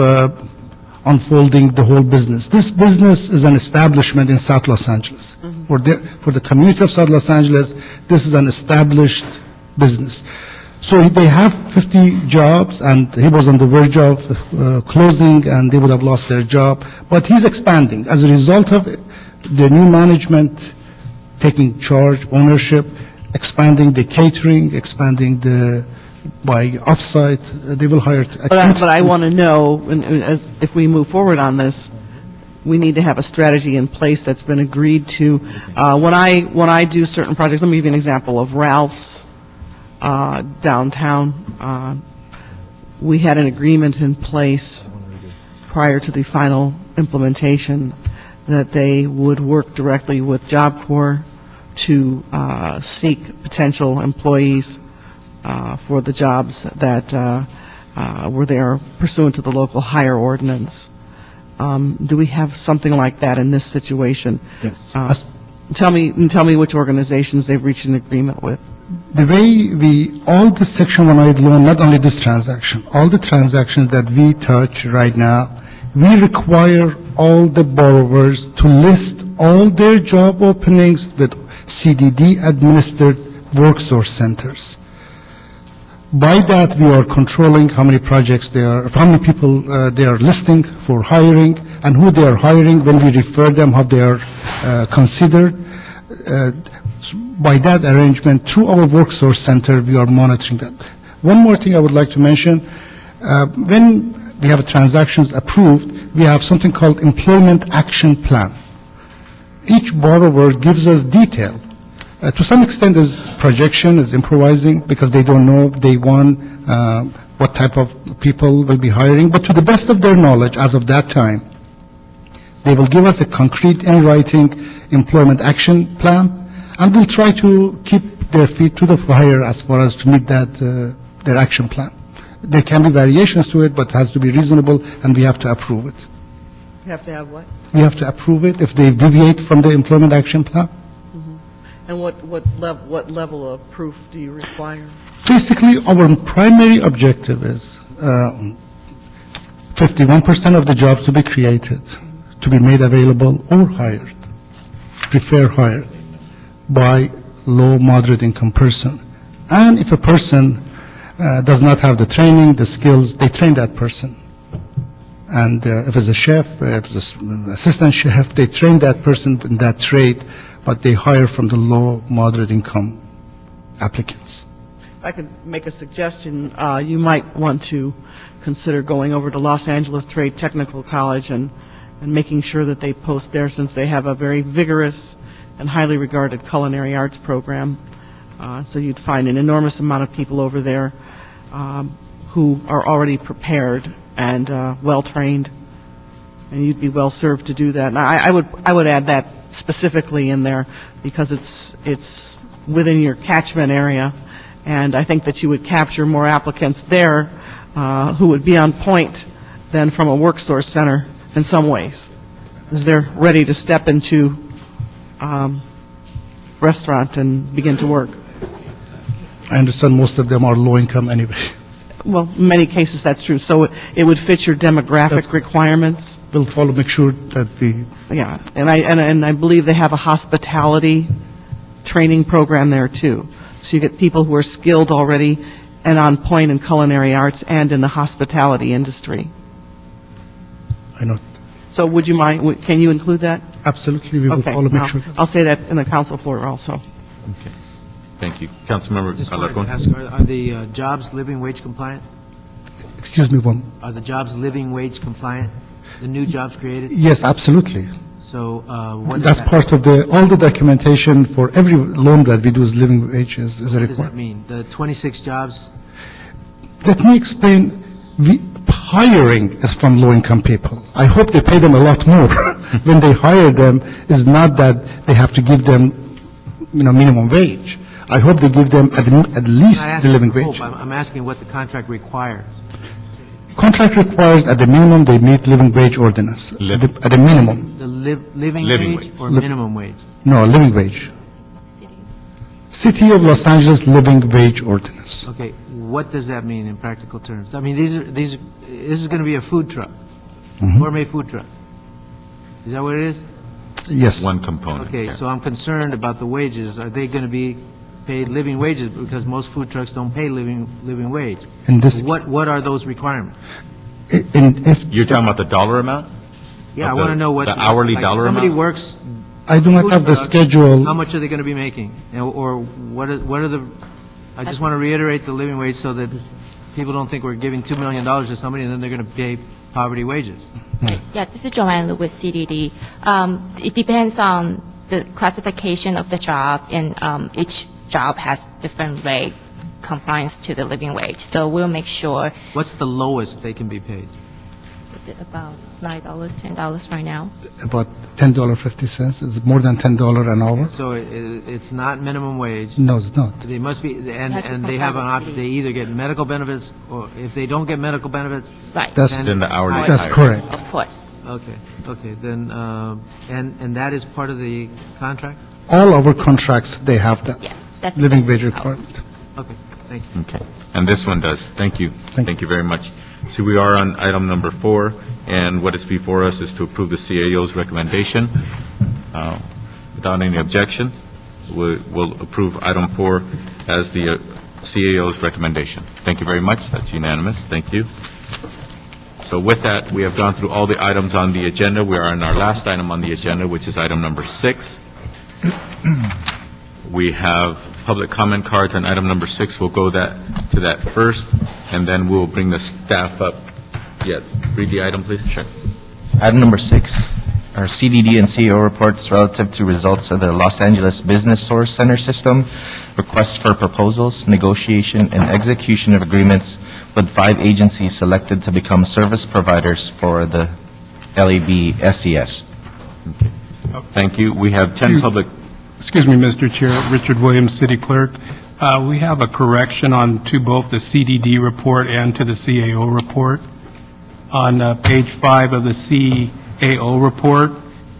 S14: unfolding the whole business. This business is an establishment in South Los Angeles. For the community of South Los Angeles, this is an established business. So they have 50 jobs, and he was on the verge of closing, and they would have lost their job. But he's expanding. As a result of the new management taking charge, ownership, expanding the catering, expanding by offsite, they will hire.
S5: But I want to know, if we move forward on this, we need to have a strategy in place that's been agreed to. When I do certain projects, let me give you an example of Ralph's downtown. We had an agreement in place prior to the final implementation that they would work directly with Job Corps to seek potential employees for the jobs that were there pursuant to the local hire ordinance. Do we have something like that in this situation?
S14: Yes.
S5: Tell me which organizations they've reached an agreement with.
S14: The way all the Section 108 loan, not only this transaction, all the transactions that we touch right now, we require all the borrowers to list all their job openings with CDD-administered workforce centers. By that, we are controlling how many projects how many people they are listing for hiring, and who they are hiring, when we refer them, how they are considered. By that arrangement, through our workforce center, we are monitoring that. One more thing I would like to mention, when we have transactions approved, we have something called Employment Action Plan. Each borrower gives us detail To some extent, is projection, is improvising, because they don't know day one what type of people will be hiring. But to the best of their knowledge, as of that time, they will give us a concrete in writing employment action plan, and we'll try to keep their feet to the fire as far as to meet that, their action plan. There can be variations to it, but it has to be reasonable, and we have to approve it.
S5: You have to have what?
S14: We have to approve it if they deviate from the employment action plan.
S5: And what level of proof do you require?
S14: Basically, our primary objective is 51% of the jobs to be created, to be made available or hired, prefer hired, by low, moderate income person. And if a person does not have the training, the skills, they train that person. And if it's a chef, if it's an assistant chef, they train that person in that trade, but they hire from the low, moderate income applicants.
S5: If I could make a suggestion, you might want to consider going over to Los Angeles Trade Technical College and making sure that they post there, since they have a very vigorous and highly regarded culinary arts program. So you'd find an enormous amount of people over there who are already prepared and well-trained, and you'd be well-served to do that. And I would add that specifically in there, because it's within your catchment area, and I think that you would capture more applicants there who would be on point than from a work source center in some ways, as they're ready to step into restaurant and begin to work.
S14: I understand most of them are low income anyway.
S5: Well, in many cases, that's true. So it would fit your demographic requirements.
S14: We'll follow, make sure that we...
S5: Yeah, and I believe they have a hospitality training program there, too. So you get people who are skilled already and on point in culinary arts and in the hospitality industry.
S14: I know.
S5: So would you mind, can you include that?
S14: Absolutely, we will
S5: Okay,
S14: follow, make sure.
S5: I'll say that in the council floor also.
S1: Okay. Thank you. Councilmember
S15: Just wanted to
S1: Alarcon.
S15: ask, are the jobs living wage compliant?
S14: Excuse me, one.
S15: Are the jobs living wage compliant? The new jobs created?
S14: Yes, absolutely.
S15: So what
S14: That's
S15: does that,
S14: part of all the documentation for every loan that we do is living wages is a
S15: what does that
S14: requirement.
S15: mean? The 26 jobs,
S14: Let me explain. Hiring is from low-income people. I hope they pay them a lot more. When they hire them, it's not that they have to give them, minimum wage. I hope they give them at least
S15: I
S14: the living
S15: hope,
S14: wage.
S15: I'm asking what the contract requires.
S14: Contract requires at the minimum they meet living wage ordinance. At the minimum.
S15: The living
S1: Living
S15: wage
S1: wage.
S15: or minimum wage?
S14: No, living wage. City of Los Angeles living wage ordinance.
S15: Okay, what does that mean in practical terms? I mean, this is going to be a food truck, gourmet food truck. Is that what it is?
S14: Yes.
S1: One component.
S15: Okay,
S1: yeah.
S15: so I'm concerned about the wages. Are they going to be paid living wages? Because most food trucks don't pay living wage.
S14: In this,
S15: What are those requirements?
S14: if
S1: You're talking about the dollar amount?
S15: Yeah, I
S1: Of
S15: want to
S1: the-
S15: know what...
S1: the hourly
S15: like,
S1: dollar
S15: somebody
S1: amount?
S15: works...
S14: I do not
S15: food
S14: have the
S15: truck,
S14: schedule.
S15: How much are they going to be making? Or what are the... I just want to reiterate the living wage so that people don't think we're giving $2 million to somebody and then they're going to pay poverty wages.
S13: Yeah, this is Joanne with CDD. It depends on the classification of the job, and each job has different rate compliance to the living wage. So we'll make sure.
S15: What's the lowest they can be paid?
S13: Is it about $9, $10 right now?
S14: About $10.50. It's more than $10 an hour.
S15: So it's not minimum wage.
S14: No, it's not.
S15: They must be,
S13: Has to
S15: and they have an
S13: comply with
S15: option, they either get medical benefits, or if they don't get medical benefits,
S13: Right,
S14: That's,
S1: Then the hourly.
S14: that's
S1: higher.
S14: correct.
S13: of course.
S15: okay, then, and that is part of the contract?
S14: All our contracts, they have that
S13: Yes, that's.
S14: living wage requirement.
S15: Okay, thank you.
S1: Okay. And this one does. Thank you.
S14: Thank
S1: Thank you very much. So we are on item number 4, and what is before us is to approve the CAO's recommendation. Without any objection, we'll approve item 4 as the CAO's recommendation. Thank you very much. That's unanimous. Thank you. So with that, we have gone through all the items on the agenda. We are on our last item on the agenda, which is item number 6. We have public comment cards on item number 6. We'll go to that first, and then we'll bring the staff up. Yeah, read the item, please. Sure.
S8: Item number 6, our CDD and CEO reports relative to results of the Los Angeles Business Source Center system, requests for proposals, negotiation, and execution of agreements with 5 agencies selected to become service providers for the LAB SES.
S1: Thank you. We have 10 public,
S6: Excuse me, Mr. Chair, Richard Williams, City Clerk. We have a correction to both the CDD report and to the CAO report. On page 5 of the CAO report,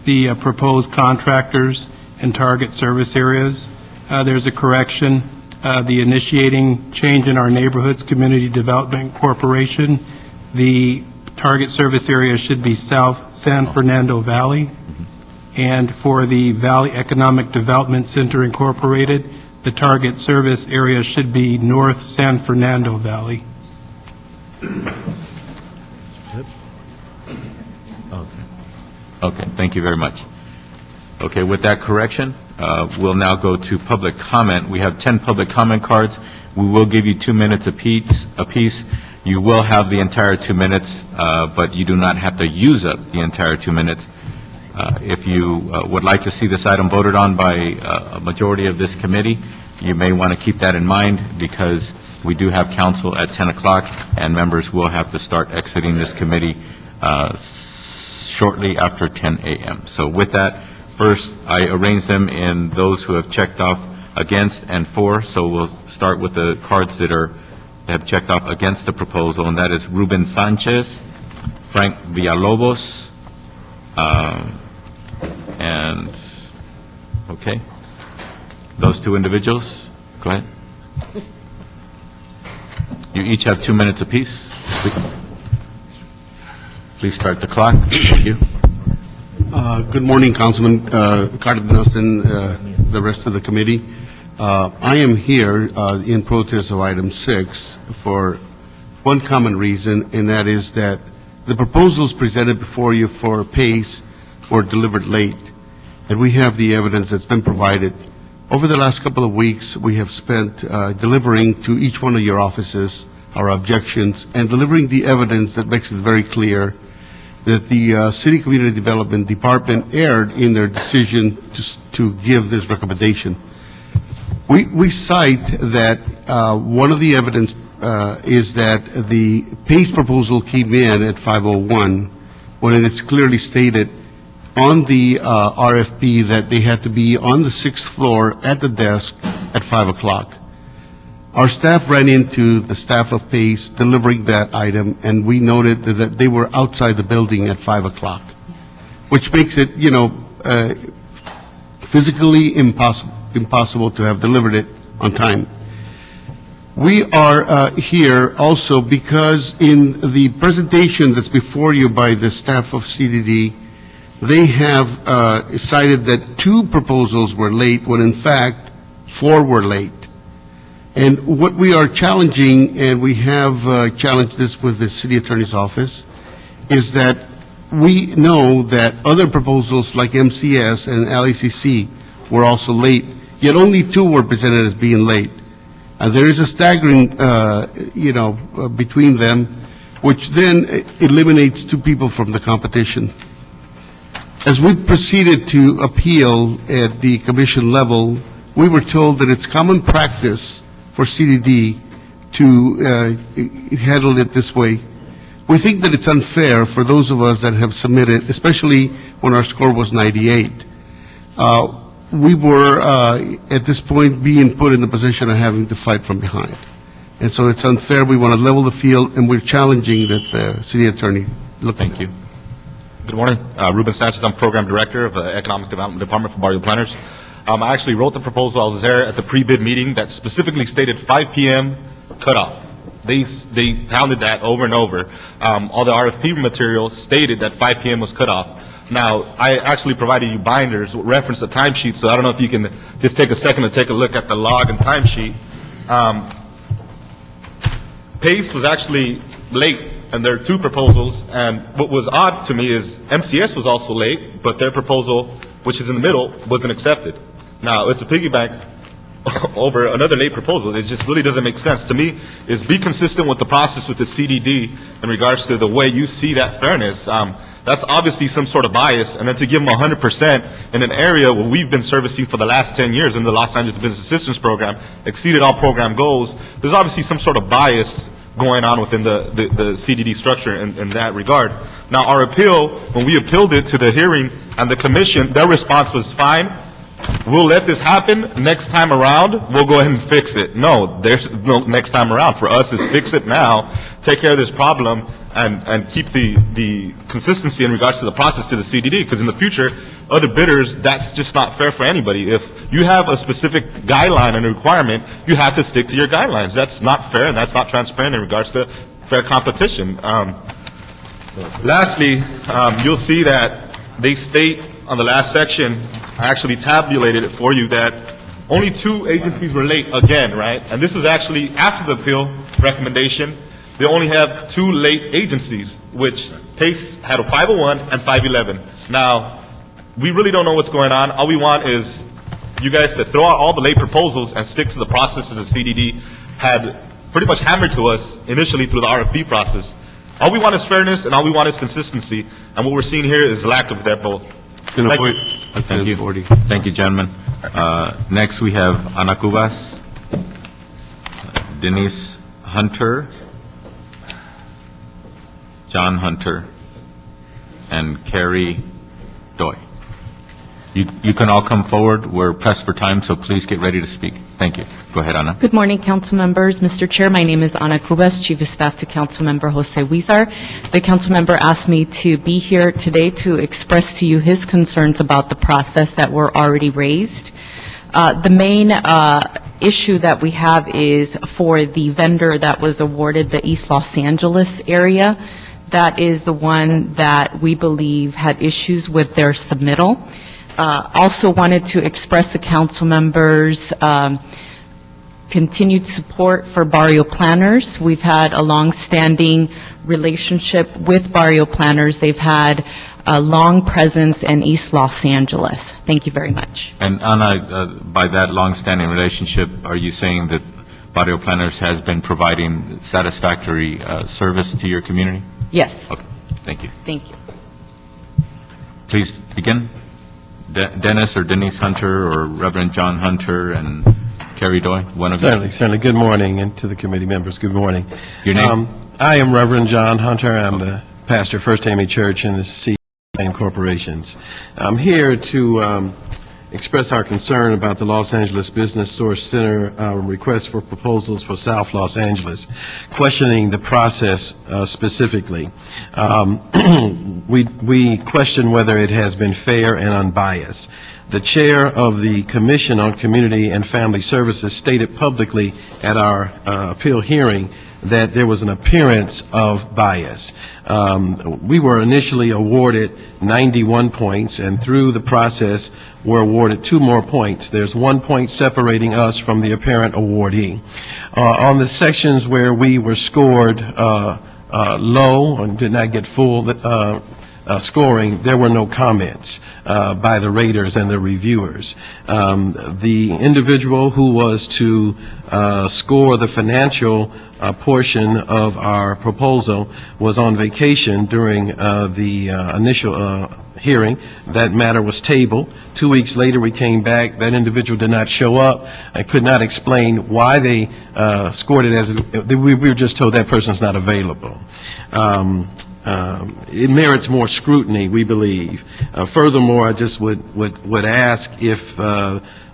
S6: the proposed contractors and target service areas, there's a correction. The initiating change in our neighborhoods community development corporation, the target service area should be South San Fernando Valley. And for the Valley Economic Development Center Incorporated, the target service area should be North San Fernando Valley.
S1: okay, thank you very much. Okay, with that correction, we'll now go to public comment. We have 10 public comment cards. We will give you 2 minutes apiece. You will have the entire 2 minutes, but you do not have to use up the entire 2 minutes. If you would like to see this item voted on by a majority of this committee, you may want to keep that in mind because we do have council at 10 o'clock and members will have to start exiting this committee shortly after 10 a.m. So with that, first, I arranged them in those who have checked off against and for. So we'll start with the cards that have checked off against the proposal, and that is Ruben Sanchez, Frank Villalobos, and, okay, those 2 individuals, go ahead. You each have 2 minutes apiece. Please start the clock. Thank you.
S16: Good morning, Councilman Cardenas and the rest of the committee. I am here in protest of item 6 for one common reason, and that is that the proposals presented before you for PACE were delivered late, and we have the evidence that's been provided. Over the last couple of weeks, we have spent delivering to each one of your offices our objections and delivering the evidence that makes it very clear that the City Community Development Department erred in their decision to give this recommendation. We cite that one of the evidence is that the PACE proposal came in at 5:01 when it's clearly stated on the RFP that they had to be on the 6th floor at the desk at 5 o'clock. Our staff ran into the staff of PACE delivering that item, and we noted that they were outside the building at 5 o'clock, which makes it, physically impossible to have delivered it on time. We are here also because in the presentation that's before you by the staff of CDD, they have cited that 2 proposals were late when in fact 4 were late. And what we are challenging, and we have challenged this with the City Attorney's Office, is that we know that other proposals like MCS and LACC were also late, yet only 2 were presented as being late. And there is a staggering, between them, which then eliminates 2 people from the competition. As we proceeded to appeal at the commission level, we were told that it's common practice for CDD to handle it this way. We think that it's unfair for those of us that have submitted, especially when our score was 98. We were, at this point, being put in the position of having to fight from behind. And so it's unfair. We want to level the field, and we're challenging that the city attorney look.
S17: Thank you. Good morning. Ruben Sanchez, I'm Program Director of the Economic Development Department for Barrio Planners. I actually wrote the proposal. I was there at the pre-bid meeting that specifically stated 5 p.m. cutoff. They pounded that over and over. All the RFP materials stated that 5 p.m. was cut off. Now, I actually provided you binders with reference to timesheet, so I don't know if you can just take a second to take a look at the log and timesheet. PACE was actually late, and there are 2 proposals, and what was odd to me is MCS was also late, but their proposal, which is in the middle, wasn't accepted. Now, it's a piggyback over another late proposal. It just really doesn't make sense. To me, is be consistent with the process with the CDD in regards to the way you see that fairness. That's obviously some sort of bias. And then to give them 100% in an area where we've been servicing for the last 10 years in the Los Angeles Business Assistance Program, exceeded all program goals, there's obviously some sort of bias going on within the CDD structure in that regard. Now, our appeal, when we appealed it to the hearing and the commission, their response was fine. We'll let this happen. Next time around, we'll go ahead and fix it. No, there's no next time around. For us, is fix it now, take care of this problem, and keep the consistency in regards to the process to the CDD. Because in the future, other bidders, that's just not fair for anybody. If you have a specific guideline and a requirement, you have to stick to your guidelines. That's not fair, and that's not transparent in regards to fair competition. Lastly, you'll see that they state on the last section, I actually tabulated it for you, that only 2 agencies were late again, right? And this was actually after the appeal recommendation. They only have 2 late agencies, which PACE had a 501 and 511. Now, we really don't know what's going on. All we want is you guys to throw out all the late proposals and stick to the process that the CDD had pretty much hammered to us initially through the RFP process. All we want is fairness, and all we want is consistency. And what we're seeing here is lack of that both.
S1: Thank you. Thank you, gentlemen. Next, we have Ana Cubas, Denise Hunter, John Hunter, and Carrie Doi. You can all come forward. We're pressed for time, so please get ready to speak. Thank you. Go ahead, Ana.
S18: Good morning, council members. Mr. Chair, my name is Ana Cubas, Chief of Staff to Council Member Jose Huizar. The council member asked me to be here today to express to you his concerns about the process that were already raised. The main issue that we have is for the vendor that was awarded the East Los Angeles area. That is the one that we believe had issues with their submittal. Also wanted to express the council members' continued support for Barrio Planners. We've had a long-standing relationship with Barrio Planners. They've had a long presence in East Los Angeles. Thank you very much.
S1: And Ana, by that long-standing relationship, are you saying that Barrio Planners has been providing satisfactory service to your community?
S18: Yes.
S1: Okay, thank you.
S18: Thank you.
S1: Please begin. Dennis or Denise Hunter or Reverend John Hunter and Carrie Doi, one of you.
S19: Certainly. Good morning, and to the committee members, good morning.
S1: Your name?
S19: I am Reverend John Hunter. I'm the pastor of First Amy Church in the same corporations. I'm here to express our concern about the Los Angeles Business Source Center request for proposals for South Los Angeles, questioning the process specifically. We question whether it has been fair and unbiased. The chair of the Commission on Community and Family Services stated publicly at our appeal hearing that there was an appearance of bias. We were initially awarded 91 points, and through the process were awarded 2 more points. There's 1 point separating us from the apparent awardee. On the sections where we were scored low and did not get full scoring, there were no comments by the raters and the reviewers. The individual who was to score the financial portion of our proposal was on vacation during the initial hearing. That matter was tabled. 2 weeks later, we came back. That individual did not show up. I could not explain why they scored it as we were just told that person's not available. It merits more scrutiny, we believe. Furthermore, I just would ask if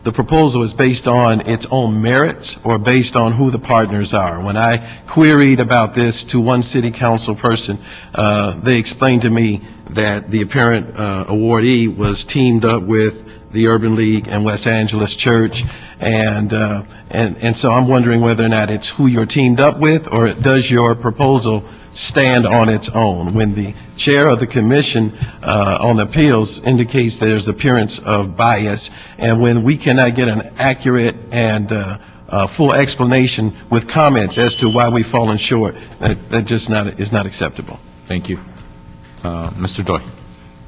S19: the proposal is based on its own merits or based on who the partners are. When I queried about this to one city council person, they explained to me that the apparent awardee was teamed up with the Urban League and West Angeles Church, and so I'm wondering whether or not it's who you're teamed up with, or does your proposal stand on its own? When the chair of the commission on appeals indicates there's appearance of bias, and when we cannot get an accurate and full explanation with comments as to why we've fallen short, that just is not acceptable.
S1: Thank you. Mr. Doi.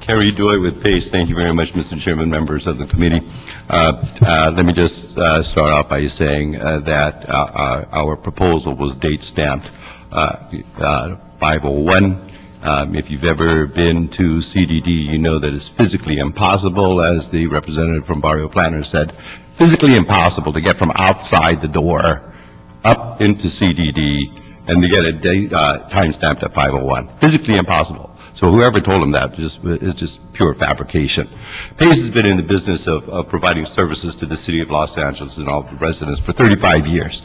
S20: Carrie Doi with PACE. Thank you very much, Mr. Chairman, members of the committee. Let me just start off by saying that our proposal was date stamped 501, If you've ever been to CDD, you know that it's physically impossible, as the representative from Barrio Planners said, physically impossible to get from outside the door up into CDD and to get a time stamped at 501. Physically impossible. So whoever told him that is just pure fabrication. Pace has been in the business of providing services to the city of Los Angeles and all the residents for 35 years.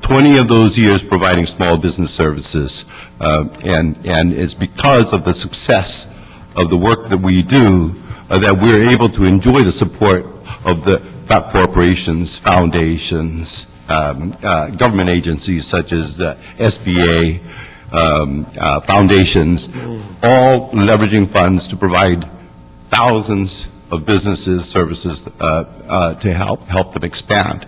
S20: 20 of those years providing small business services, and it's because of the success of the work that we do that we're able to enjoy the support of the corporations, foundations, government agencies such as the SBA, foundations, all leveraging funds to provide thousands of businesses, services to help them expand.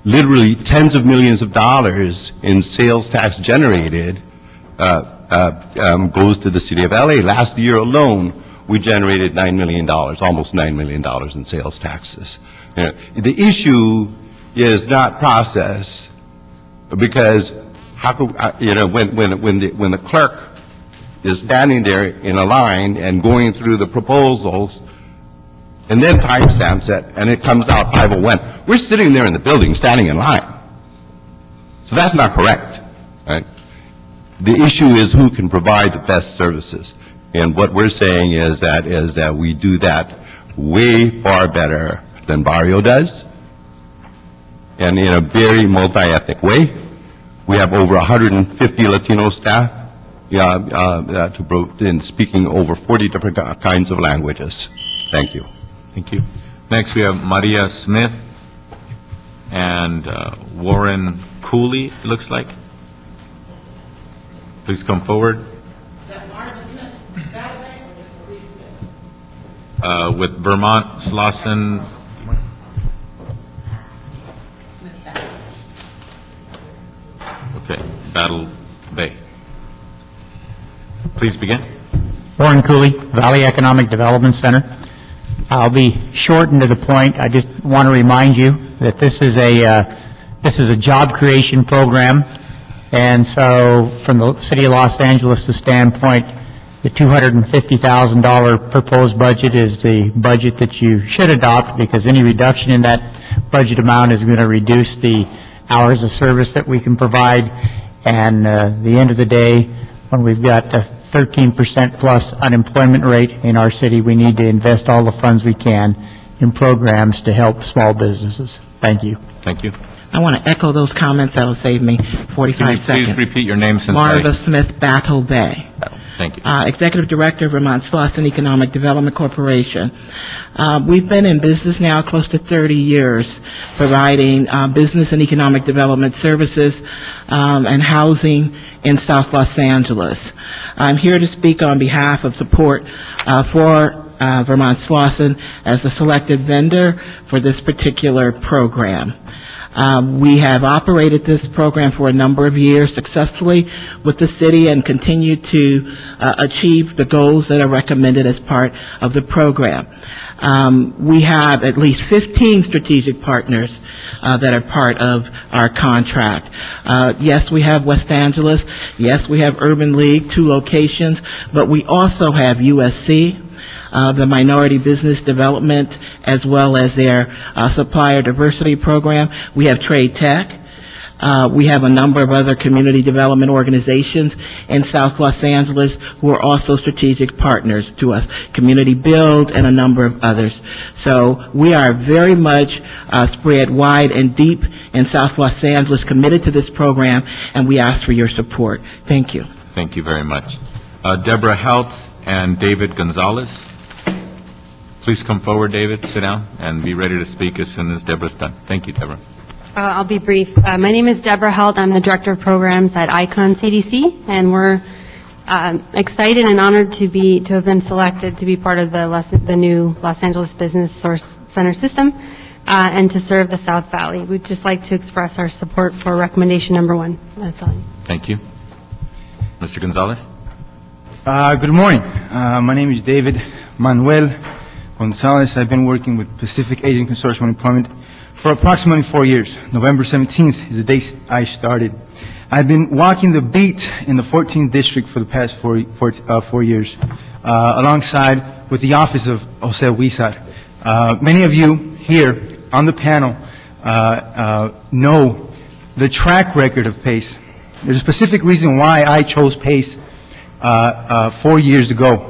S20: Literally tens of millions of dollars in sales tax generated goes to the city of LA. Last year alone, we generated $9 million, almost $9 million in sales taxes. The issue is not process, because how could, when the clerk is standing there in a line and going through the proposals and then timestamps it and it comes out 501, we're sitting there in the building standing in line. So that's not correct, right? The issue is who can provide the best services. And what we're saying is that we do that way far better than Barrio does, and in a very multi-ethnic way. We have over 150 Latino staff and speaking over 40 different kinds of languages. Thank you.
S1: Thank you. Next, we have Maria Smith and Warren Cooley, it looks like. Please come forward. With Vermont Slauson. Okay, Battle Bay. Please begin.
S21: Warren Cooley, Valley Economic Development Center. I'll be short and to the point. I just want to remind you that this is a job creation program, and so from the City of Los Angeles' standpoint, the $250,000 proposed budget is the budget that you should adopt, because any reduction in that budget amount is going to reduce the hours of service that we can provide. And the end of the day, when we've got a 13% plus unemployment rate in our city, we need to invest all the funds we can in programs to help small businesses. Thank you.
S1: Thank you.
S22: I want to echo those comments. That'll save me 45 seconds.
S1: Please repeat your name since
S22: Marva Smith, Battle Bay.
S1: Thank you.
S22: Executive Director, Vermont Slauson Economic Development Corporation. We've been in business now close to 30 years, providing business and economic development services and housing in South Los Angeles. I'm here to speak on behalf of support for Vermont Slauson as the selected vendor for this particular program. We have operated this program for a number of years successfully with the city and continue to achieve the goals that are recommended as part of the program. We have at least 15 strategic partners that are part of our contract. Yes, we have West Angeles. Yes, we have Urban League, 2 locations, but we also have USC, the Minority Business Development, as well as their Supplier Diversity Program. We have Trade Tech. We have a number of other community development organizations in South Los Angeles who are also strategic partners to us, Community Build and a number of others. So we are very much spread wide and deep in South Los Angeles, committed to this program, and we ask for your support. Thank you.
S1: Thank you very much. Deborah Heltz and David Gonzalez. Please come forward, David, sit down, and be ready to speak as soon as Deborah's done. Thank you, Deborah.
S23: I'll be brief. My name is Deborah Held. I'm the Director of Programs at ICON CDC, and we're excited and honored to have been selected to be part of the new Los Angeles Business Source Center system and to serve the South Valley. We'd just like to express our support for recommendation number 1. That's all.
S1: Thank you. Mr. Gonzalez?
S24: Good morning. My name is David Manuel
S4: Gonzalez. I've been working with Pacific Asian Consortium on Employment for approximately 4 years. November 17th is the day I started. I've been walking the beat in the 14th district for the past 4 years, alongside with the office of Jose Huizar. Many of you here on the panel know the track record of PACE. There's a specific reason why I chose PACE 4 years ago.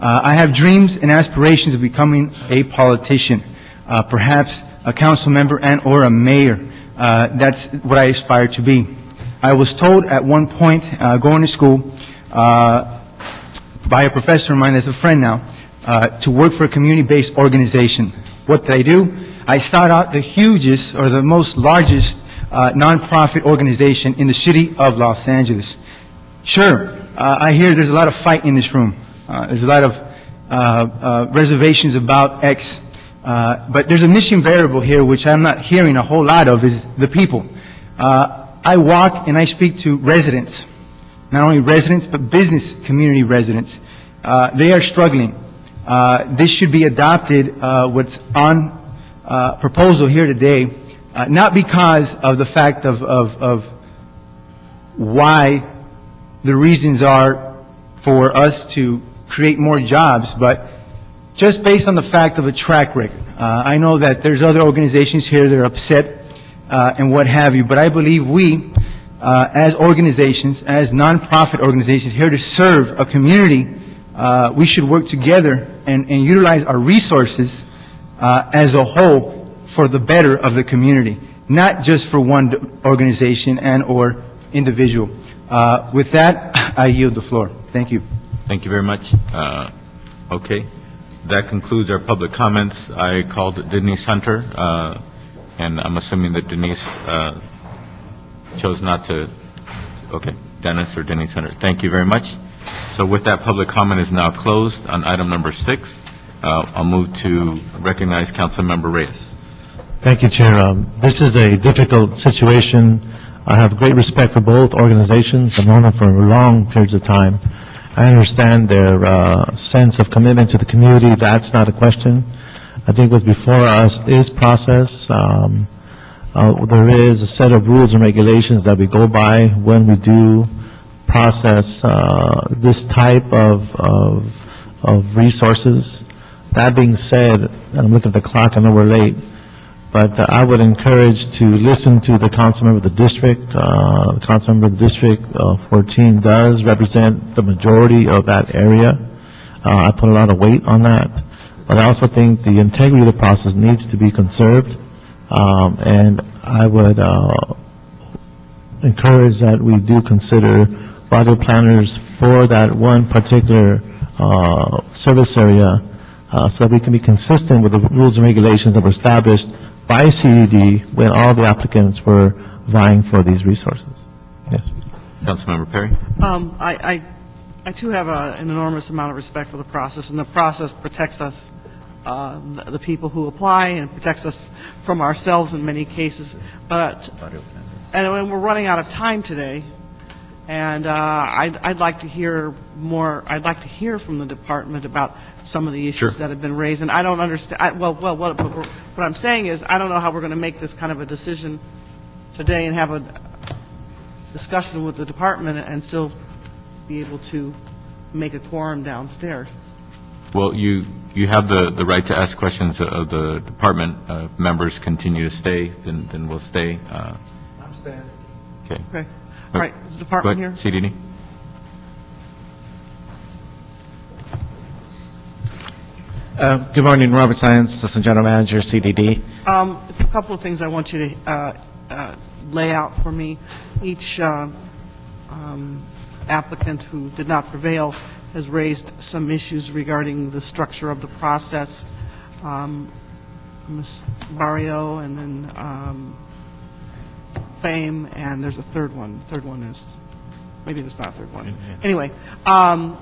S4: I have dreams and aspirations of becoming a politician, perhaps a council member and or a mayor. That's what I aspire to be. I was told at one point, going to school, by a professor of mine that's a friend now, to work for a community-based organization. What did I do? I sought out the hugest or the most largest nonprofit organization in the city of Los Angeles. Sure, I hear there's a lot of fight in this room. There's a lot of reservations about X. But there's a missing variable here which I'm not hearing a whole lot of, is the people. I walk and I speak to residents. Not only residents, but business community residents. They are struggling. This should be adopted, what's on proposal here today, not because of the fact of why the reasons are for us to create more jobs, but just based on the fact of a track record. I know that there's other organizations here that are upset and what have you, but I believe we, as organizations, as nonprofit organizations here to serve a community, we should work together and utilize our resources as a whole for the better of the community, not just for one organization and or individual. With that, I yield the floor. Thank you.
S1: Thank you very much. Okay. That concludes our public comments. I called Denise Hunter, and I'm assuming that Denise chose not to. Okay, Dennis or Denise Hunter. Thank you very much. So with that, public comment is now closed on item number 6. I'll move to recognize Councilmember Reyes.
S2: Thank you, Chair. This is a difficult situation. I have great respect for both organizations. I've known them for long periods of time. I understand their sense of commitment to the community. That's not a question. I think what's before us is process. There is a set of rules and regulations that we go by when we do process this type of resources. That being said, and I'm looking at the clock, I know we're late, but I would encourage to listen to the council member of the district. The council member of the district 14 does represent the majority of that area. I put a lot of weight on that, but I also think the integrity of the process needs to be conserved, and I would encourage that we do consider barrio planners for that one particular service area, so that we can be consistent with the rules and regulations that were established by CDD when all the applicants were vying for these resources. Yes.
S1: Councilmember Perry?
S5: I too have an enormous amount of respect for the process, and the process protects us, the people who apply, and protects us from ourselves in many cases. And we're running out of time today, and I'd like to hear more. I'd like to hear from the department about some of the issues that have been raised. And I don't understand. What I'm saying is I don't know how we're going to make this kind of a decision today and have a discussion with the department and still be able to make a quorum downstairs.
S1: Well, you have the right to ask questions of the department. If members continue to stay, then we'll stay.
S5: I'm staying.
S1: Okay.
S5: Okay. All right. Is the department here?
S1: CDD?
S7: Good morning, Robert Science, Assistant General Manager, CDD.
S5: A couple of things I want you to lay out for me. Each applicant who did not prevail has raised some issues regarding the structure of the process. Ms. Barrio, and then Fame, and there's a third one. The third one is, maybe there's not a third one. Anyway, I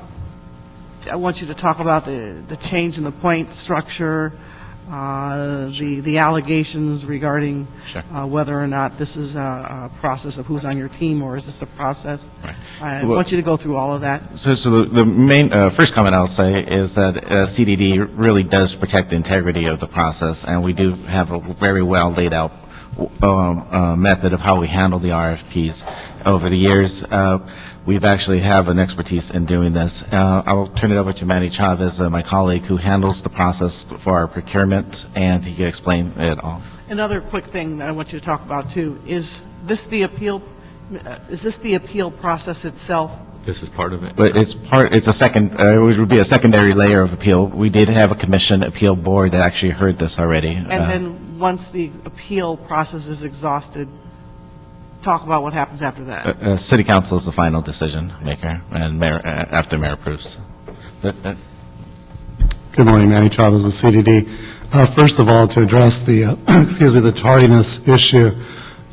S5: want you to talk about the change in the point structure, the allegations regarding whether or not this is a process of who's on your team, or is this a process? I want you to go through all of that.
S7: So the main, first comment I'll say is that CDD really does protect the integrity of the process, and we do have a very well laid out method of how we handle the RFPs. Over the years, we've actually have an expertise in doing this. I'll turn it over to Manny Chavez, my colleague, who handles the process for our procurement, and he can explain it all.
S5: Another quick thing that I want you to talk about too, is this the appeal process itself?
S1: This is part of it.
S7: But it's a second, it would be a secondary layer of appeal. We did have a commission appeal board that actually heard this already.
S5: And then once the appeal process is exhausted, talk about what happens after that.
S7: City council is the final decision maker, and mayor, after mayor approves.
S14: Good morning, Manny Chavez with CDD. First of all, to address the, the tardiness issue,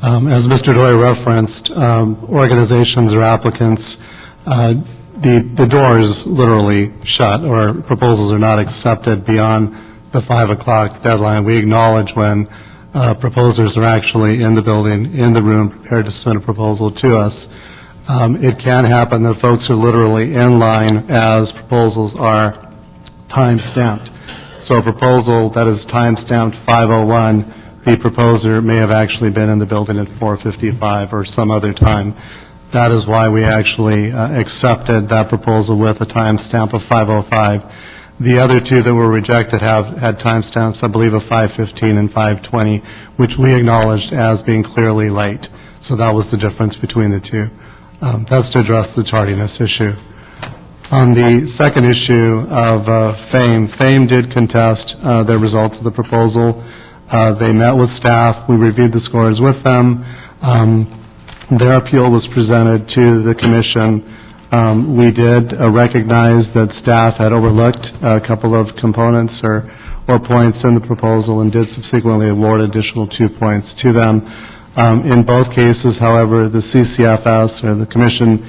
S14: as Mr. Doyle referenced, organizations or applicants, the door is literally shut, or proposals are not accepted beyond the 5 o'clock deadline. We acknowledge when proposers are actually in the building, in the room, prepared to submit a proposal to us. It can happen that folks are literally in line as proposals are time-stamped. So a proposal that is time-stamped 5:01, the proposer may have actually been in the building at 4:55 or some other time. That is why we actually accepted that proposal with a timestamp of 5:05. The other two that were rejected had timestamps, I believe, of 5:15 and 5:20, which we acknowledged as being clearly late. So that was the difference between the two. That's to address the tardiness issue. On the second issue of FAME did contest the results of the proposal. They met with staff. We reviewed the scores with them. Their appeal was presented to the commission. We did recognize that staff had overlooked a couple of components or points in the proposal and did subsequently award additional 2 points to them. In both cases, however, the CCFS or the commission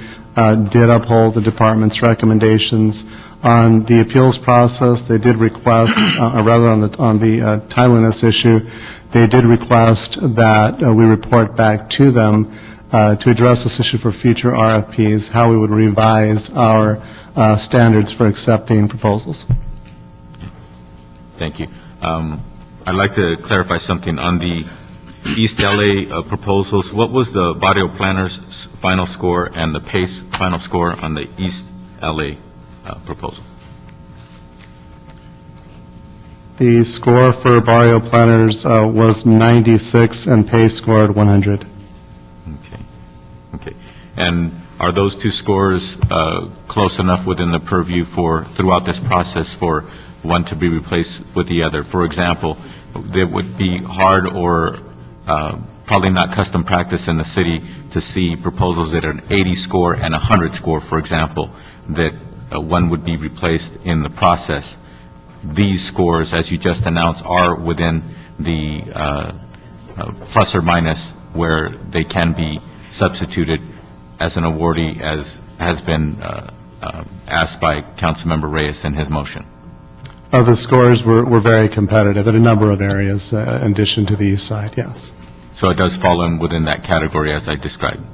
S14: did uphold the department's recommendations. On the appeals process, they did request, or rather on the timeliness issue, they did request that we report back to them to address this issue for future RFPs, how we would revise our standards for accepting proposals.
S1: Thank you. I'd like to clarify something on the East LA proposals. What was the Barrio Planners final score and the PACE final score on the East LA proposal?
S14: The score for Barrio Planners was 96 and PACE scored 100.
S1: Okay. And are those two scores close enough within the purview for throughout this process for one to be replaced with the other? For example, it would be hard or probably not custom practice in the city to see proposals that are an 80 score and a 100 score, for example, that one would be replaced in the process. These scores, as you just announced, are within the plus or minus where they can be substituted as an awardee, as has been asked by Councilmember Reyes in his motion.
S14: The scores were very competitive in a number of areas in addition to the east side, yes.
S1: So it does fall in within that category as I described?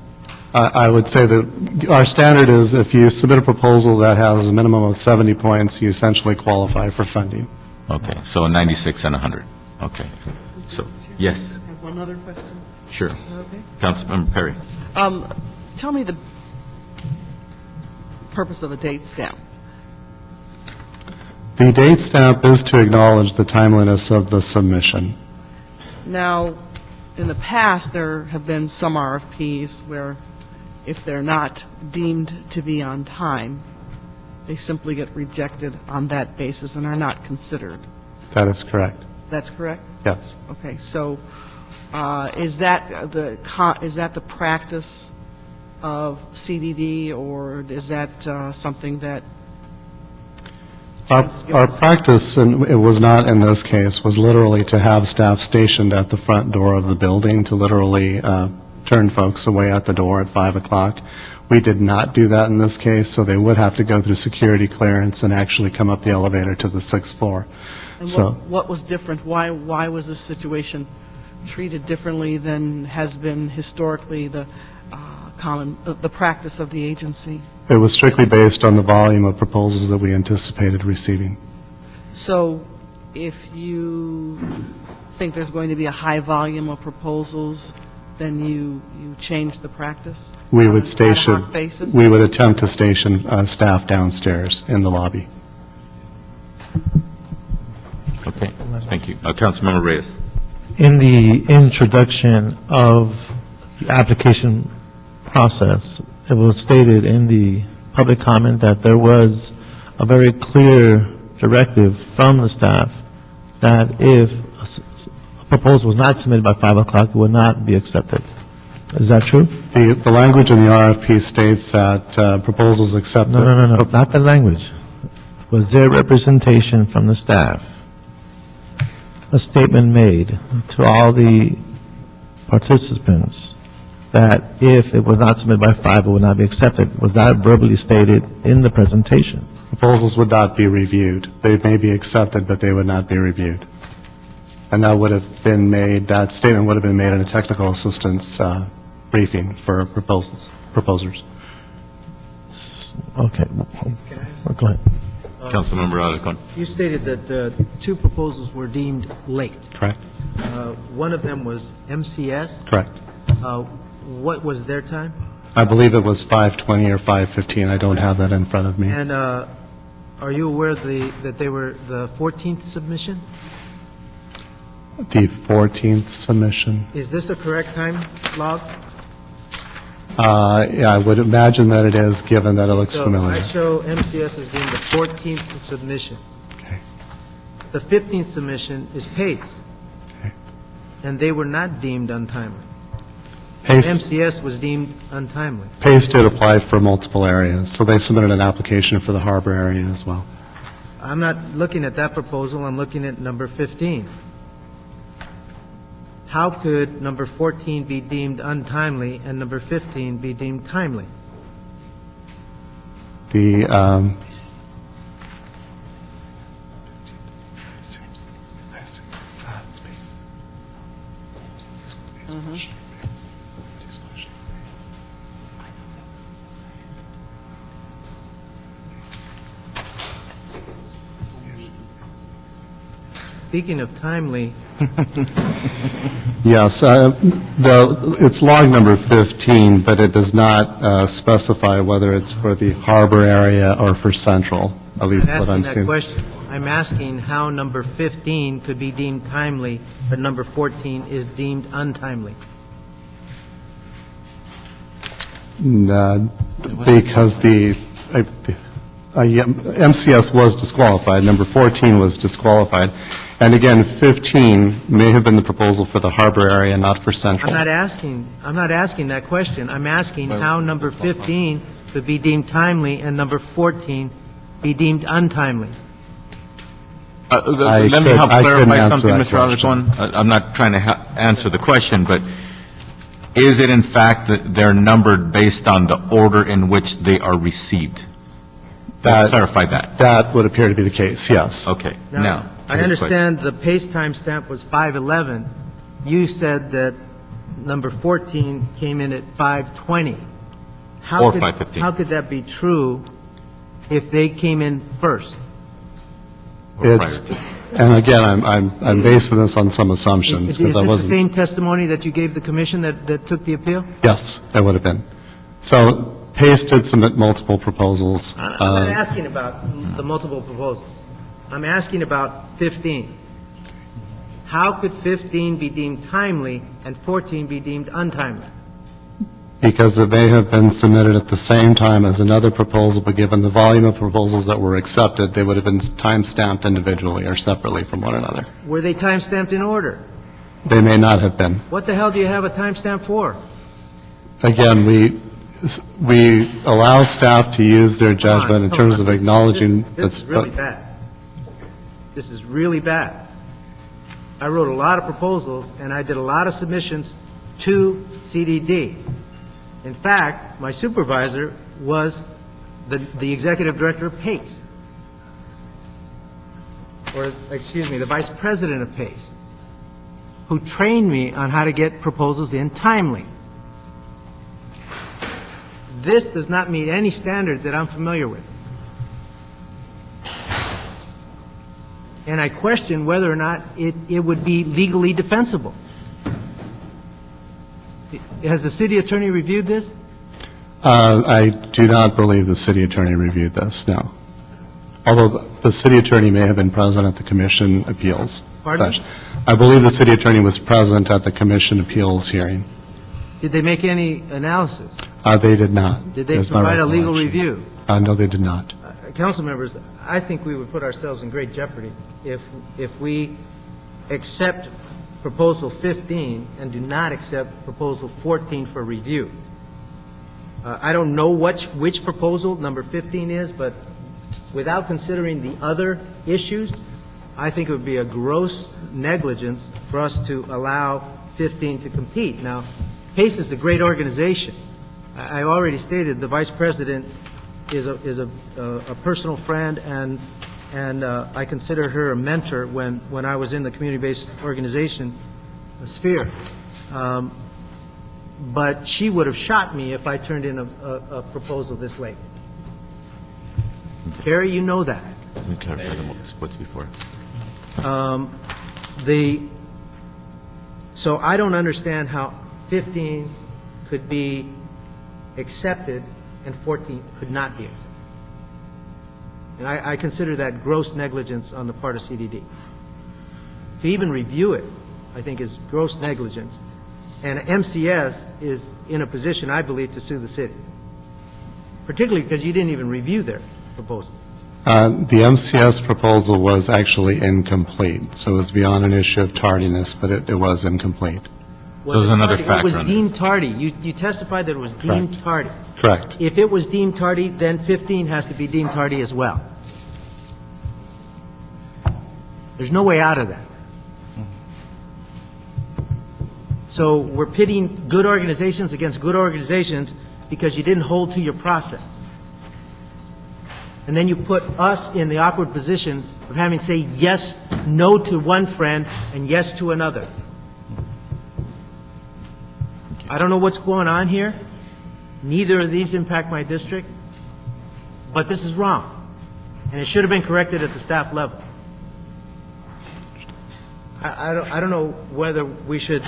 S14: I would say that our standard is if you submit a proposal that has a minimum of 70 points, you essentially qualify for funding.
S1: Okay, so a 96 and 100. Okay. So, yes.
S5: I have one other question.
S1: Sure.
S5: Okay.
S1: Councilmember Perry.
S5: Tell me the purpose of a date stamp.
S14: The date stamp is to acknowledge the timeliness of the submission.
S5: Now, in the past, there have been some RFPs where if they're not deemed to be on time, they simply get rejected on that basis and are not considered.
S14: That is correct.
S5: That's correct?
S14: Yes.
S5: Okay, so is that the practice of CDD, or is that something that...
S14: Our practice, and it was not in this case, was literally to have staff stationed at the front door of the building to literally turn folks away at the door at 5 o'clock.
S9: We did not do that in this case, so they would have to go through security clearance and actually come up the elevator to the 6th floor.
S5: And
S9: So
S5: what was different? Why was this situation treated differently than has been historically the the practice of the agency?
S9: it was strictly based on the volume of proposals that we anticipated receiving.
S5: So if you think there's going to be a high volume of proposals, then you change the practice?
S9: We would
S5: ad
S9: station,
S5: hoc basis?
S9: we would attempt to station staff downstairs in the lobby.
S1: Okay, thank you. Councilmember Reyes.
S2: In the introduction of the application process, it was stated in the public comment that there was a very clear directive from the staff that if a proposal was not submitted by 5 o'clock, it would not be accepted. Is that true?
S9: The language in the RFP states that proposals accepted.
S2: No, not the language. Was there representation from the staff? A statement made to all the participants that if it was not submitted by 5, it would not be accepted. Was that verbally stated in the presentation?
S9: Proposals would not be reviewed. They may be accepted, but they would not be reviewed. And that would have been made, that statement would have been made in a technical assistance briefing for proposers.
S2: Okay. Go ahead.
S1: Councilmember Alarcon.
S15: You stated that 2 proposals were deemed late.
S9: Correct.
S15: One of them was MCS.
S9: Correct.
S15: What was their time?
S9: I believe it was 5:20 or 5:15. I don't have that in front of me.
S15: And are you aware that they were the 14th submission?
S9: The 14th submission.
S15: Is this a correct time log?
S9: Yeah, I would imagine that it is, given that it looks
S15: So
S9: familiar.
S15: I show MCS as being the 14th submission.
S9: Okay.
S15: The 15th submission is Pace.
S9: Okay.
S15: And they were not deemed untimely.
S9: Pace,
S15: MCS was deemed untimely.
S9: Pace did apply for multiple areas, so they submitted an application for the harbor area as well.
S15: I'm not looking at that proposal, I'm looking at number 15. How could number 14 be deemed untimely and number 15 be deemed timely?
S9: The,
S15: Speaking of timely,
S9: yes, it's log number 15, but it does not specify whether it's for the harbor area or for central, at least
S15: I'm
S9: what I'm
S15: asking that
S9: seeing.
S15: question. I'm asking how number 15 could be deemed timely, but number 14 is deemed untimely.
S9: Because the MCS was disqualified, number 14 was disqualified, and again, 15 may have been the proposal for the harbor area, not for central.
S15: I'm not asking that question. I'm asking how number 15 could be deemed timely and number 14 be deemed untimely.
S1: Let me help clarify something, Mr. Alarcon. I'm not trying to answer the question, but is it in fact that they're numbered based on the order in which they are received? Clarify that.
S9: That would appear to be the case, yes.
S1: Okay. Now,
S15: I understand the pace timestamp was 5:11. You said that number 14 came in at 5:20.
S1: Or 5:15.
S15: How could that be true if they came in first?
S9: It's, and again, I'm basing this on some assumptions,
S15: Is
S9: because
S15: this
S9: I
S15: the
S9: wasn't.
S15: same testimony that you gave the commission that took the appeal?
S9: Yes, that would have been. So Pace did submit multiple proposals.
S15: I'm not asking about the multiple proposals. I'm asking about 15. How could 15 be deemed timely and 14 be deemed untimely?
S9: Because it may have been submitted at the same time as another proposal, but given the volume of proposals that were accepted, they would have been time-stamped individually or separately from one another.
S15: Were they time-stamped in order?
S9: They may not have been.
S15: What the hell do you have a timestamp for?
S9: Again, we allow staff to use their judgment in terms of acknowledging.
S15: This is really bad. This is really bad. I wrote a lot of proposals, and I did a lot of submissions to CDD. In fact, my supervisor was the executive director of PACE, or, excuse me, the vice president of PACE, who trained me on how to get proposals in timely. This does not meet any standard that I'm familiar with. And I question whether or not it would be legally defensible. Has the city attorney reviewed this?
S9: I do not believe the city attorney reviewed this, no. Although the city attorney may have been present at the commission appeals session. I believe the city attorney was present at the commission appeals hearing.
S15: Did they make any analysis?
S9: They did not.
S15: Did they
S9: is my
S15: provide a legal
S9: recollection.
S15: review?
S9: No, they did not.
S15: Council members, I think we would put ourselves in great jeopardy if we accept proposal 15 and do not accept proposal 14 for review. I don't know which proposal number 15 is, but without considering the other issues, I think it would be a gross negligence for us to allow 15 to compete. Now, PACE is a great organization. I already stated the vice president is a personal friend, and I consider her a mentor when I was in the community-based organization sphere. But she would have shot me if I turned in a proposal this late. Carrie, you know that. So I don't understand how 15 could be accepted and 14 could not be accepted. And I consider that gross negligence on the part of CDD. To even review it, I think, is gross negligence. And MCS is in a position, I believe, to sue the city, particularly because you didn't even review their proposal.
S9: The MCS proposal was actually incomplete, so it was beyond an issue of tardiness, but it was incomplete.
S1: There's another
S15: It was
S1: factor.
S15: deemed tardy. You testified that it was deemed tardy.
S9: Correct.
S15: If it was deemed tardy, then 15 has to be deemed tardy as well. There's no way out of that. So we're pitting good organizations against good organizations because you didn't hold to your process. And then you put us in the awkward position of having to say yes, no to one friend and yes to another. I don't know what's going on here. Neither of these impact my district, but this is wrong. And it should have been corrected at the staff level. I don't know whether we should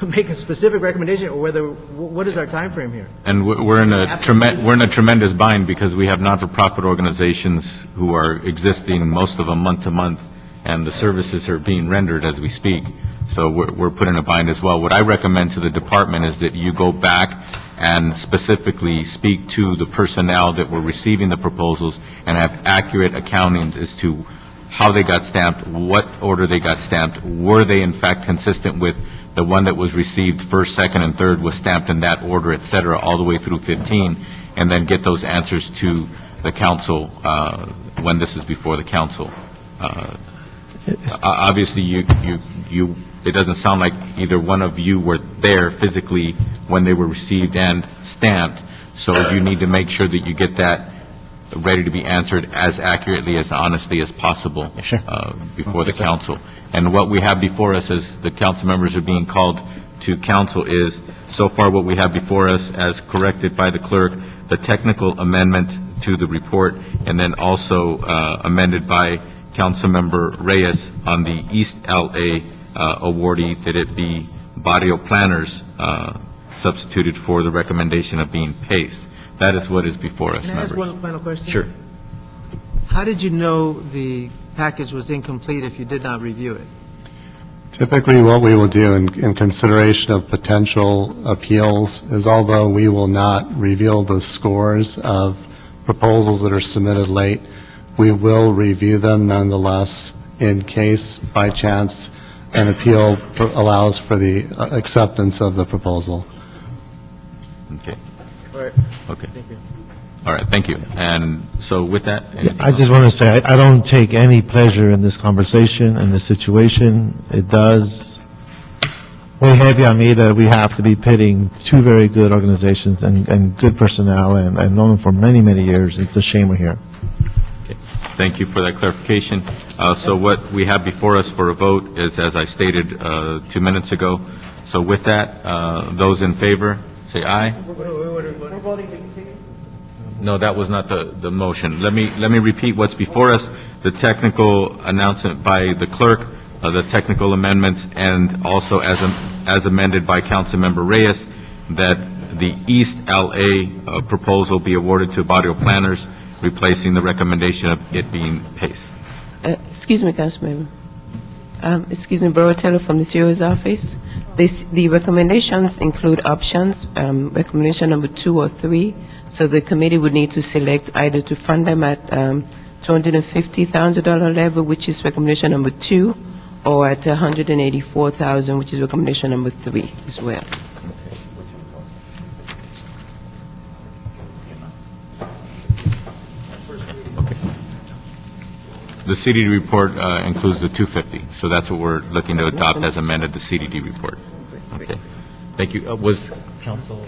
S15: make a specific recommendation or what is our time frame here?
S1: And we're in a tremendous bind because we have not-for-profit organizations who are existing, most of them month to month, and the services are being rendered as we speak. So we're put in a bind as well. What I recommend to the department is that you go back and specifically speak to the personnel that were receiving the proposals and have accurate accounting as to how they got stamped, what order they got stamped, were they in fact consistent with the one that was received first, second, and third was stamped in that order, et cetera, all the way through 15, and then get those answers to the council when this is before the council. Obviously, it doesn't sound like either one of you were there physically when they were received and stamped, so you need to make sure that you get that ready to be answered as accurately, as honestly as possible before the council. And what we have before us as the council members are being called to council is, so far what we have before us as corrected by the clerk, the technical amendment to the report, and then also amended by Councilmember Reyes on the East LA awardee, that it be Barrio Planners substituted for the recommendation of being PACE. That is what is before us,
S15: Can I ask
S1: members.
S15: one final question?
S1: Sure.
S15: How did you know the package was incomplete if you did not review it?
S9: Typically, what we will do in consideration of potential appeals is, although we will not reveal the scores of proposals that are submitted late, we will review them nonetheless in case, by chance, an appeal allows for the acceptance of the proposal.
S1: Okay.
S15: All right.
S1: Okay.
S15: Thank you.
S1: All right, thank you. And so with that,
S2: I just want to say, I don't take any pleasure in this conversation and this situation. It does weigh heavy on me that we have to be pitting two very good organizations and good personnel and known them for many, many years. It's a shame we're here.
S1: Thank you for that clarification. So what we have before us for a vote is, as I stated 2 minutes ago. So with that, those in favor, say aye.
S5: We're voting to continue?
S1: No, that was not the motion. Let me repeat what's before us, the technical announcement by the clerk, the technical amendments, and also as amended by Councilmember Reyes, that the East LA proposal be awarded to Barrio Planners, replacing the recommendation of it being PACE.
S3: Excuse me, Councilmember. Excuse me, Borough Teller from the CO's office. The recommendations include options, recommendation number 2 or 3. So the committee would need to select either to fund them at $250,000 level, which is recommendation number 2, or at $184,000, which is recommendation number 3 as well.
S1: The CDD report includes the 250, so that's what we're looking to adopt as amended, the CDD report. Okay. Thank you. Was council?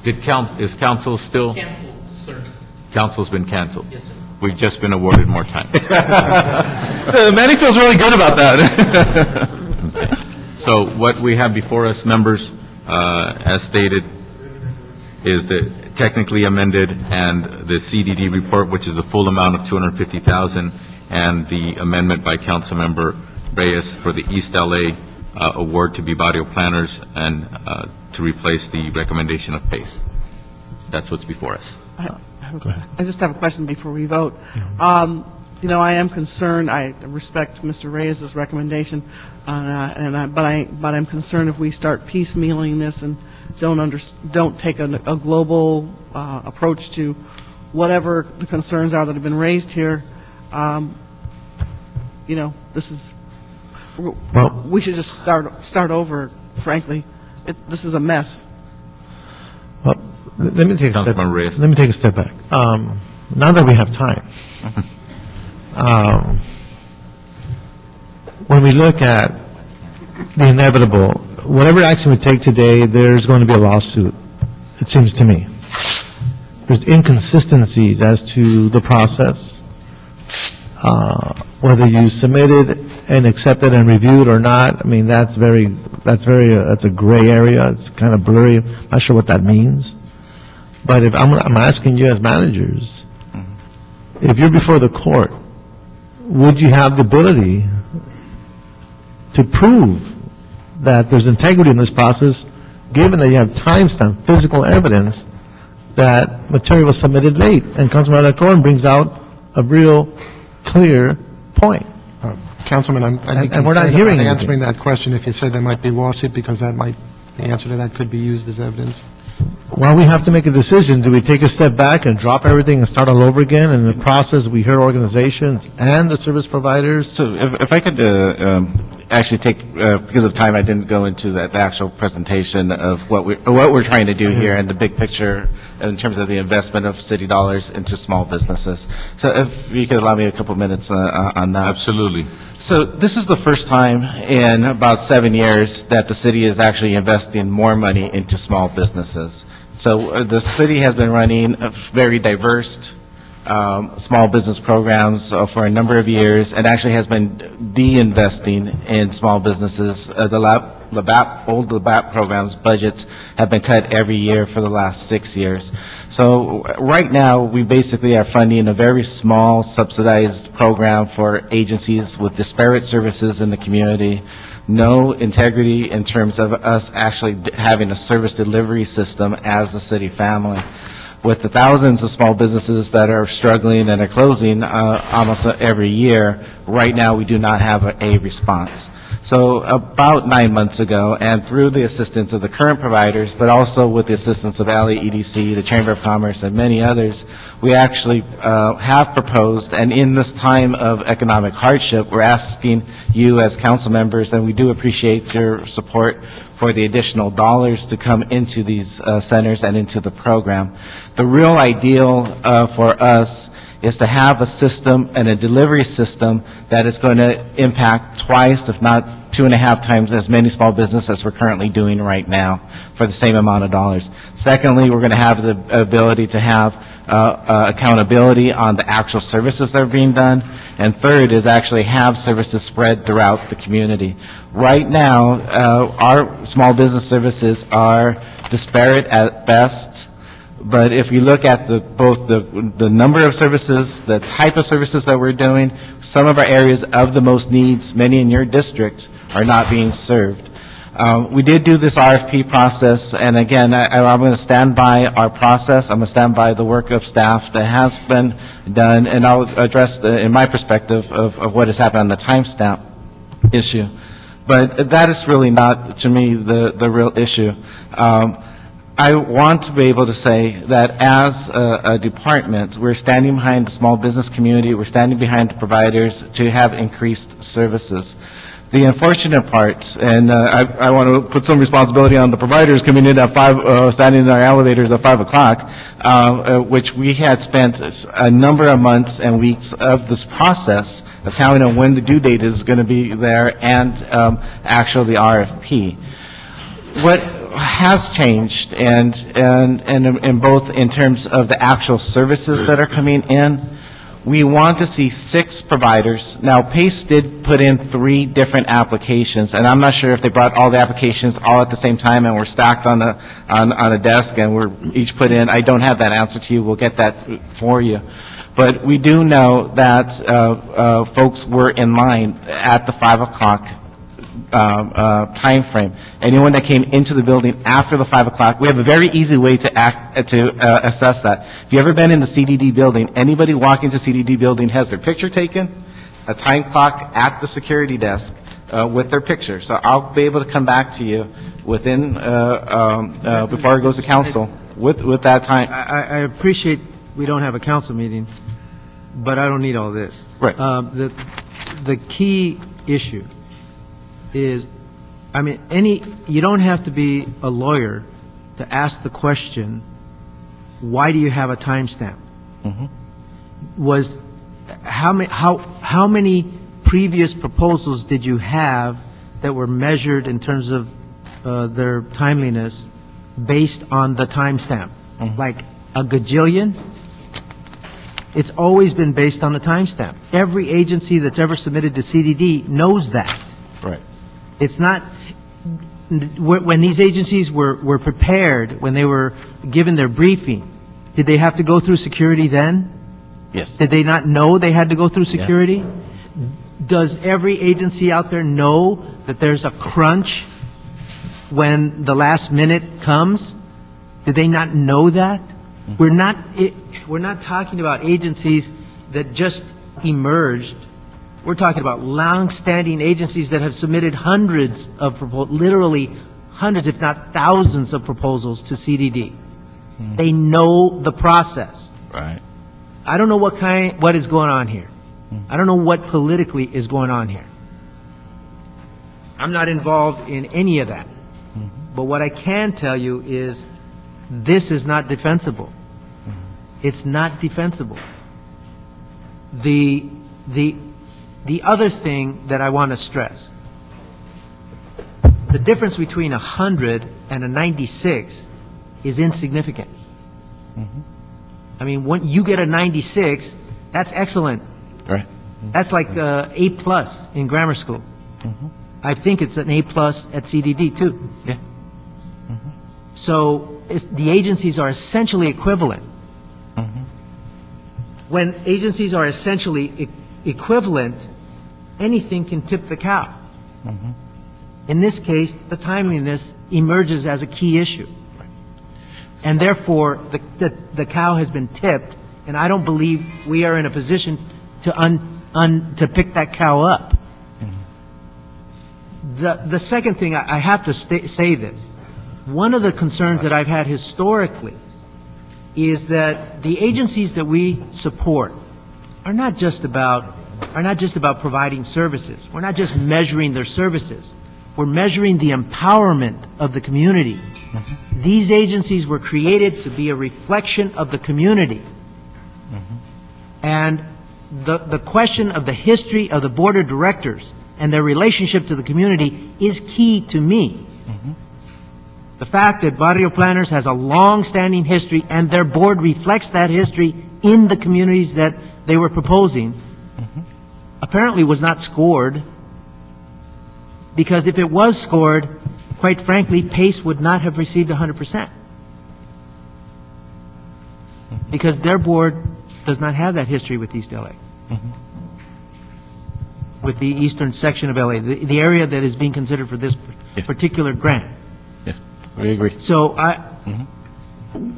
S1: Is council still?
S10: Canceled, sir.
S1: Council's been canceled?
S10: Yes, sir.
S1: We've just been awarded more time.
S8: Manny feels really good about that.
S1: So what we have before us, members, as stated, is the technically amended and the CDD report, which is the full amount of $250,000, and the amendment by Councilmember Reyes for the East LA award to be Barrio Planners and to replace the recommendation of PACE. That's what's before us.
S5: I just have a question before we vote. You know, I am concerned. I respect Mr. Reyes' recommendation, but I'm concerned if we start piecemealing this and don't take a global approach to whatever the concerns are that have been raised here. You know, this is. We should just start over. Frankly, this is a mess.
S2: Well, let me take a step back. Now that we have time, when we look at the inevitable, whatever action we take today, there's going to be a lawsuit, it seems to me. There's inconsistencies as to the process, whether you submitted and accepted and reviewed or not. I mean, that's a gray area. It's kind of blurry. I'm not sure what that means. But if I'm asking you as managers, if you're before the court, would you have the ability to prove that there's integrity in this process, given that you have timestamp, physical evidence that material was submitted late, and Councilman Alarcon brings out a real clear point.
S11: Councilman, I think
S2: and we're not hearing anything.
S11: Answering that question, if you said there might be lawsuit, because the answer to that could be used as evidence.
S2: Well, we have to make a decision. Do we take a step back and drop everything and start all over again? And in the process, we hear organizations and the service providers.
S7: So if I could actually take, because of time, I didn't go into the actual presentation of what we're trying to do here and the big picture in terms of the investment of city dollars into small businesses. So if you could allow me a couple minutes on that.
S1: Absolutely.
S7: So this is the first time in about 7 years that the city is actually investing more money into small businesses. So the city has been running a very diverse small business programs for a number of years, and actually has been de-investing in small businesses. The old LABAP programs budgets have been cut every year for the last 6 years. So right now, we basically are funding a very small subsidized program for agencies with disparate services in the community. No integrity in terms of us actually having a service delivery system as a city family. With the thousands of small businesses that are struggling and are closing almost every year, right now we do not have a response. So about 9 months ago, and through the assistance of the current providers, but also with the assistance of LA EDC, the Chamber of Commerce, and many others, we actually have proposed, and in this time of economic hardship, we're asking you as council members, and we do appreciate your support for the additional dollars to come into these centers and into the program. The real ideal for us is to have a system and a delivery system that is going to impact twice, if not 2.5 times as many small businesses as we're currently doing right now for the same amount of dollars. Secondly, we're going to have the ability to have accountability on the actual services that are being done. And third is actually have services spread throughout the community. Right now, our small business services are disparate at best. But if you look at both the number of services, the type of services that we're doing, some of our areas of the most needs, many in your districts, are not being served. We did do this RFP process, and again, I'm going to stand by our process. I'm going to stand by the work of staff that has been done, and I'll address, in my perspective, of what has happened on the timestamp issue. But that is really not, to me, the real issue. I want to be able to say that as a department, we're standing behind the small business community, we're standing behind the providers to have increased services. The unfortunate part, and I want to put some responsibility on the providers coming in at standing in our elevators at 5 o'clock, which we had spent a number of months and weeks of this process of telling them when the due date is going to be there and actually the RFP. What has changed, and in both in terms of the actual services that are coming in, we want to see 6 providers. Now, PACE did put in 3 different applications, and I'm not sure if they brought all the applications all at the same time and were stacked on a desk and were each put in. I don't have that answer to you. We'll get that for you. But we do know that folks were in line at the 5 o'clock time frame. Anyone that came into the building after the 5 o'clock, we have a very easy way to assess that. If you've ever been in the CDD building, anybody walking to CDD building has their picture taken, a time clock at the security desk with their picture. So I'll be able to come back to you within before it goes to council with that time.
S15: I appreciate we don't have a council meeting, but I don't need all this.
S7: Right.
S15: The key issue is, I mean, you don't have to be a lawyer to ask the question, why do you have a timestamp? How many previous proposals did you have that were measured in terms of their timeliness based on the timestamp? Like a gajillion? It's always been based on the timestamp. Every agency that's ever submitted to CDD knows that.
S7: Right.
S15: It's not, when these agencies were prepared, when they were given their briefing, did they have to go through security then?
S7: Yes.
S15: Did they not know they had to go through security? Yeah. Does every agency out there know that there's a crunch when the last minute comes? Did they not know that? We're not talking about agencies that just emerged. We're talking about long-standing agencies that have submitted hundreds of proposals, literally hundreds, if not thousands of proposals to CDD. They know the process.
S7: Right.
S15: I don't know what is going on here. I don't know what politically is going on here. I'm not involved in any of that. But what I can tell you is this is not defensible. It's not defensible. The other thing that I want to stress, the difference between 100 and a 96 is insignificant. I mean, when you get a 96, that's excellent.
S7: Right.
S15: That's like A plus in grammar school. I think it's an A plus at CDD too.
S7: Yeah.
S15: So the agencies are essentially equivalent. When agencies are essentially equivalent, anything can tip the cow. In this case, the timeliness emerges as a key issue. And therefore, the cow has been tipped, and I don't believe we are in a position to pick that cow up. The second thing, I have to say this. One of the concerns that I've had historically is that the agencies that we support are not just about providing services. We're not just measuring their services. We're measuring the empowerment of the community. These agencies were created to be a reflection of the community. And the question of the history of the board of directors and their relationship to the community is key to me. The fact that Barrio Planners has a long-standing history and their board reflects that history in the communities that they were proposing apparently was not scored, because if it was scored, quite frankly, PACE would not have received 100%. Because their board does not have that history with East LA. With the eastern section of LA, the area that is being considered for this particular grant.
S7: We agree.
S15: So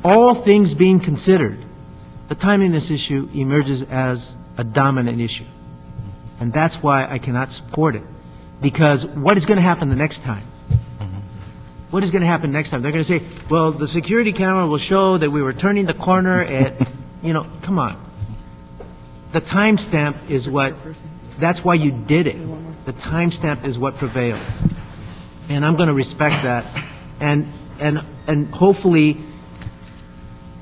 S15: all things being considered, the timeliness issue emerges as a dominant issue. And that's why I cannot support it. Because what is going to happen the next time? What is going to happen next time? They're going to say, well, the security camera will show that we were turning the corner at, come on. The timestamp is what, that's why you did it. The timestamp is what prevails. And I'm going to respect that. And hopefully,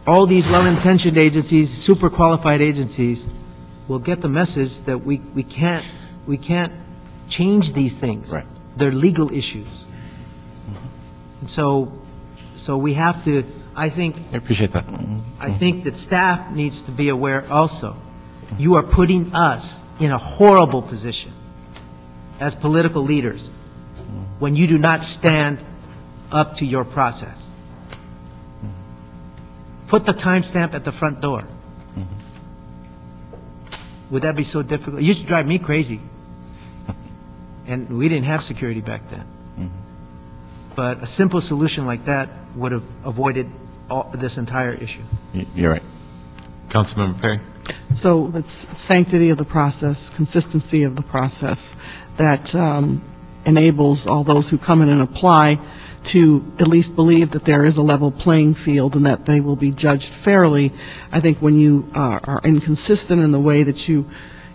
S15: all these well-intentioned agencies, super qualified agencies, will get the message that we can't change these things.
S7: Right.
S15: They're legal issues. And so we have to, I
S7: appreciate that.
S15: think that staff needs to be aware also. You are putting us in a horrible position as political leaders when you do not stand up to your process. Put the timestamp at the front door. Would that be so difficult? It used to drive me crazy. And we didn't have security back then. But a simple solution like that would have avoided this entire issue.
S7: You're right.
S1: Councilmember Perry?
S5: So it's sanctity of the process, consistency of the process that enables all those who come in and apply to at least believe that there is a level playing field and that they will be judged fairly. I think when you are inconsistent in the way that you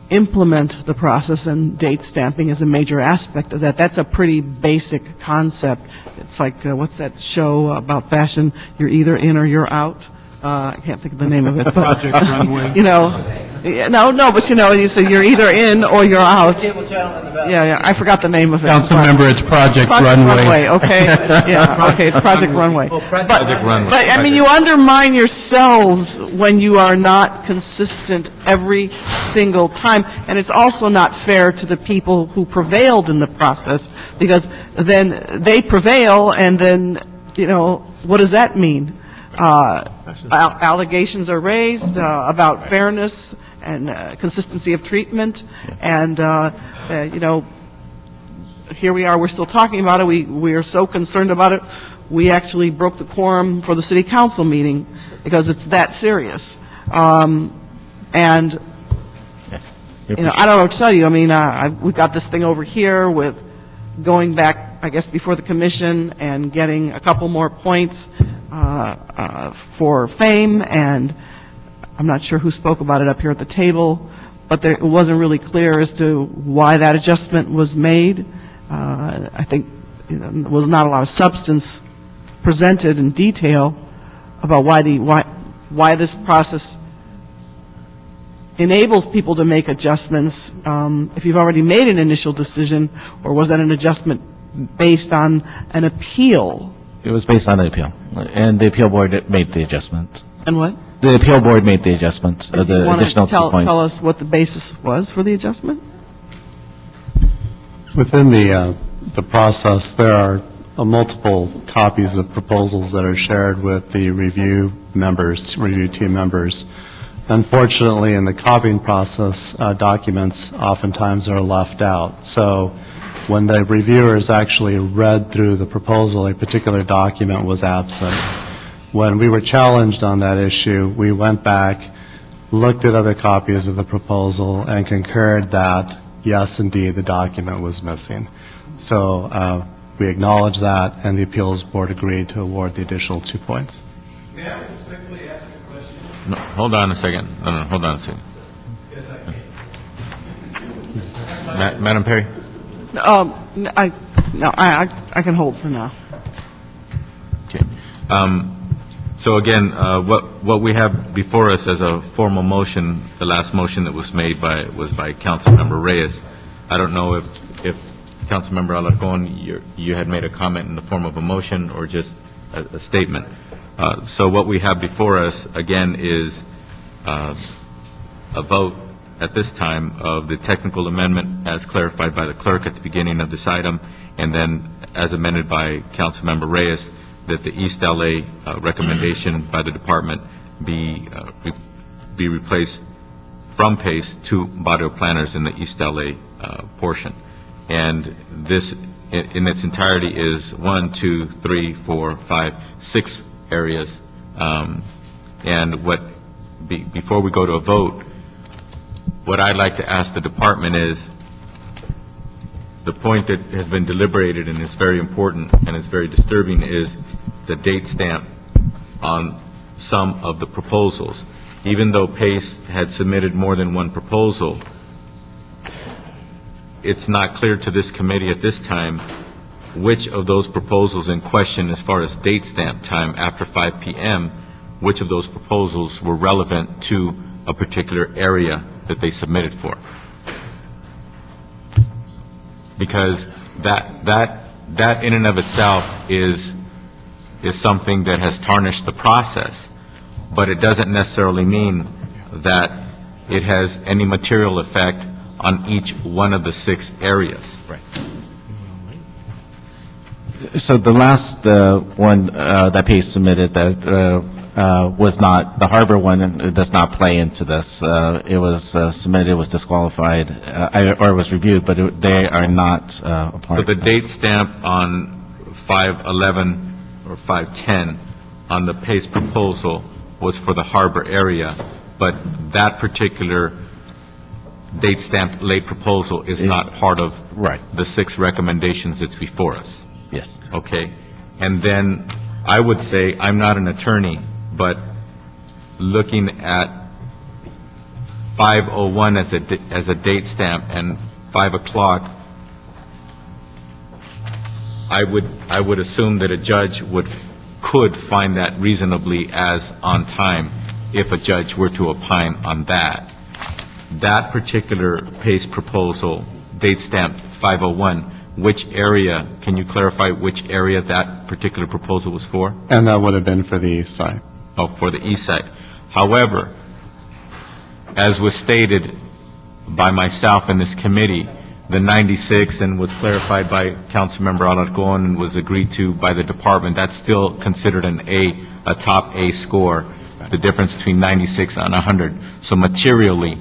S5: implement the process, and date stamping is a major aspect of that, that's a pretty basic concept. It's like, what's that show about fashion? You're either in or you're out. I can't think of the name of it. But,
S6: Project Runway.
S5: But you say you're either in or you're out. Yeah, I forgot the name of it.
S6: Councilmember, it's Project Runway.
S5: Okay, yeah, okay, it's Project Runway.
S1: Project Runway.
S5: But, I mean, you undermine yourselves when you are not consistent every single time. And it's also not fair to the people who prevailed in the process, because then they prevail, and then, what does that mean? Allegations are raised about fairness and consistency of treatment, and here we are, we're still talking about it. We are so concerned about it, we actually broke the quorum for the city council meeting because it's that serious. And I don't know what to tell you. I mean, we've got this thing over here with going back, I guess, before the commission and getting a couple more points for fame, and I'm not sure who spoke about it up here at the table, but it wasn't really clear as to why that adjustment was made. I think there was not a lot of substance presented in detail about why this process enables people to make adjustments if you've already made an initial decision, or was that an adjustment based on an appeal?
S7: It was based on the appeal, and the appeal board made the adjustments.
S5: And what?
S7: The appeal board made the adjustments, the additional 2 points.
S5: Tell us what the basis was for the adjustment?
S9: Within the process, there are multiple copies of proposals that are shared with the review team members. Unfortunately, in the copying process, documents oftentimes are left out. So when the reviewers actually read through the proposal, a particular document was absent. When we were challenged on that issue, we went back, looked at other copies of the proposal, and concurred that, yes, indeed, the document was missing. So we acknowledged that, and the appeals board agreed to award the additional 2 points.
S10: May I respectfully ask a question?
S1: No, hold on a second. No, hold on a second.
S10: Yes, I can.
S1: Madam Perry?
S5: I can hold for now.
S1: Okay. So again, what we have before us as a formal motion, the last motion that was made was by Councilmember Reyes. I don't know if Councilmember Alarcón, you had made a comment in the form of a motion or just a statement. So what we have before us, again, is a vote at this time of the technical amendment as clarified by the clerk at the beginning of this item, and then as amended by Councilmember Reyes, that the East LA recommendation by the department be replaced from PACE to Barrio Planners in the East LA portion. And this in its entirety is 1, 2, 3, 4, 5, 6 areas. And before we go to a vote, what I'd like to ask the department is, the point that has been deliberated and is very important and is very disturbing is the date stamp on some of the proposals. Even though PACE had submitted more than one proposal, it's not clear to this committee at this time which of those proposals in question, as far as date stamp time after 5 p.m., which of those proposals were relevant to a particular area that they submitted for. Because that in and of itself is something that has tarnished the process, but it doesn't necessarily mean that it has any material effect on each one of the 6 areas. Right.
S7: So the last one that PACE submitted that was not, the harbor one, it does not play into this. It was submitted, it was disqualified, or was reviewed, but they are not a part
S1: So
S7: of
S1: the
S7: it.
S1: date stamp on 5/11 or 5/10 on the PACE proposal was for the harbor area, but that particular date stamped late proposal is not part of the 6 recommendations that's before us.
S7: Yes.
S1: Okay. And then I would say, I'm not an attorney, but looking at 5:01 as a date stamp and 5 o'clock, I would assume that a judge could find that reasonably as on time if a judge were to opine on that. That particular PACE proposal, date stamp 5:01, which area, can you clarify which area that particular proposal was for?
S9: And that would have been for the east side.
S1: Oh, for the east side. However, as was stated by myself in this committee, the 96 and was clarified by Councilmember Alarcón and was agreed to by the department, that's still considered a top A score, the difference between 96 and 100. So materially,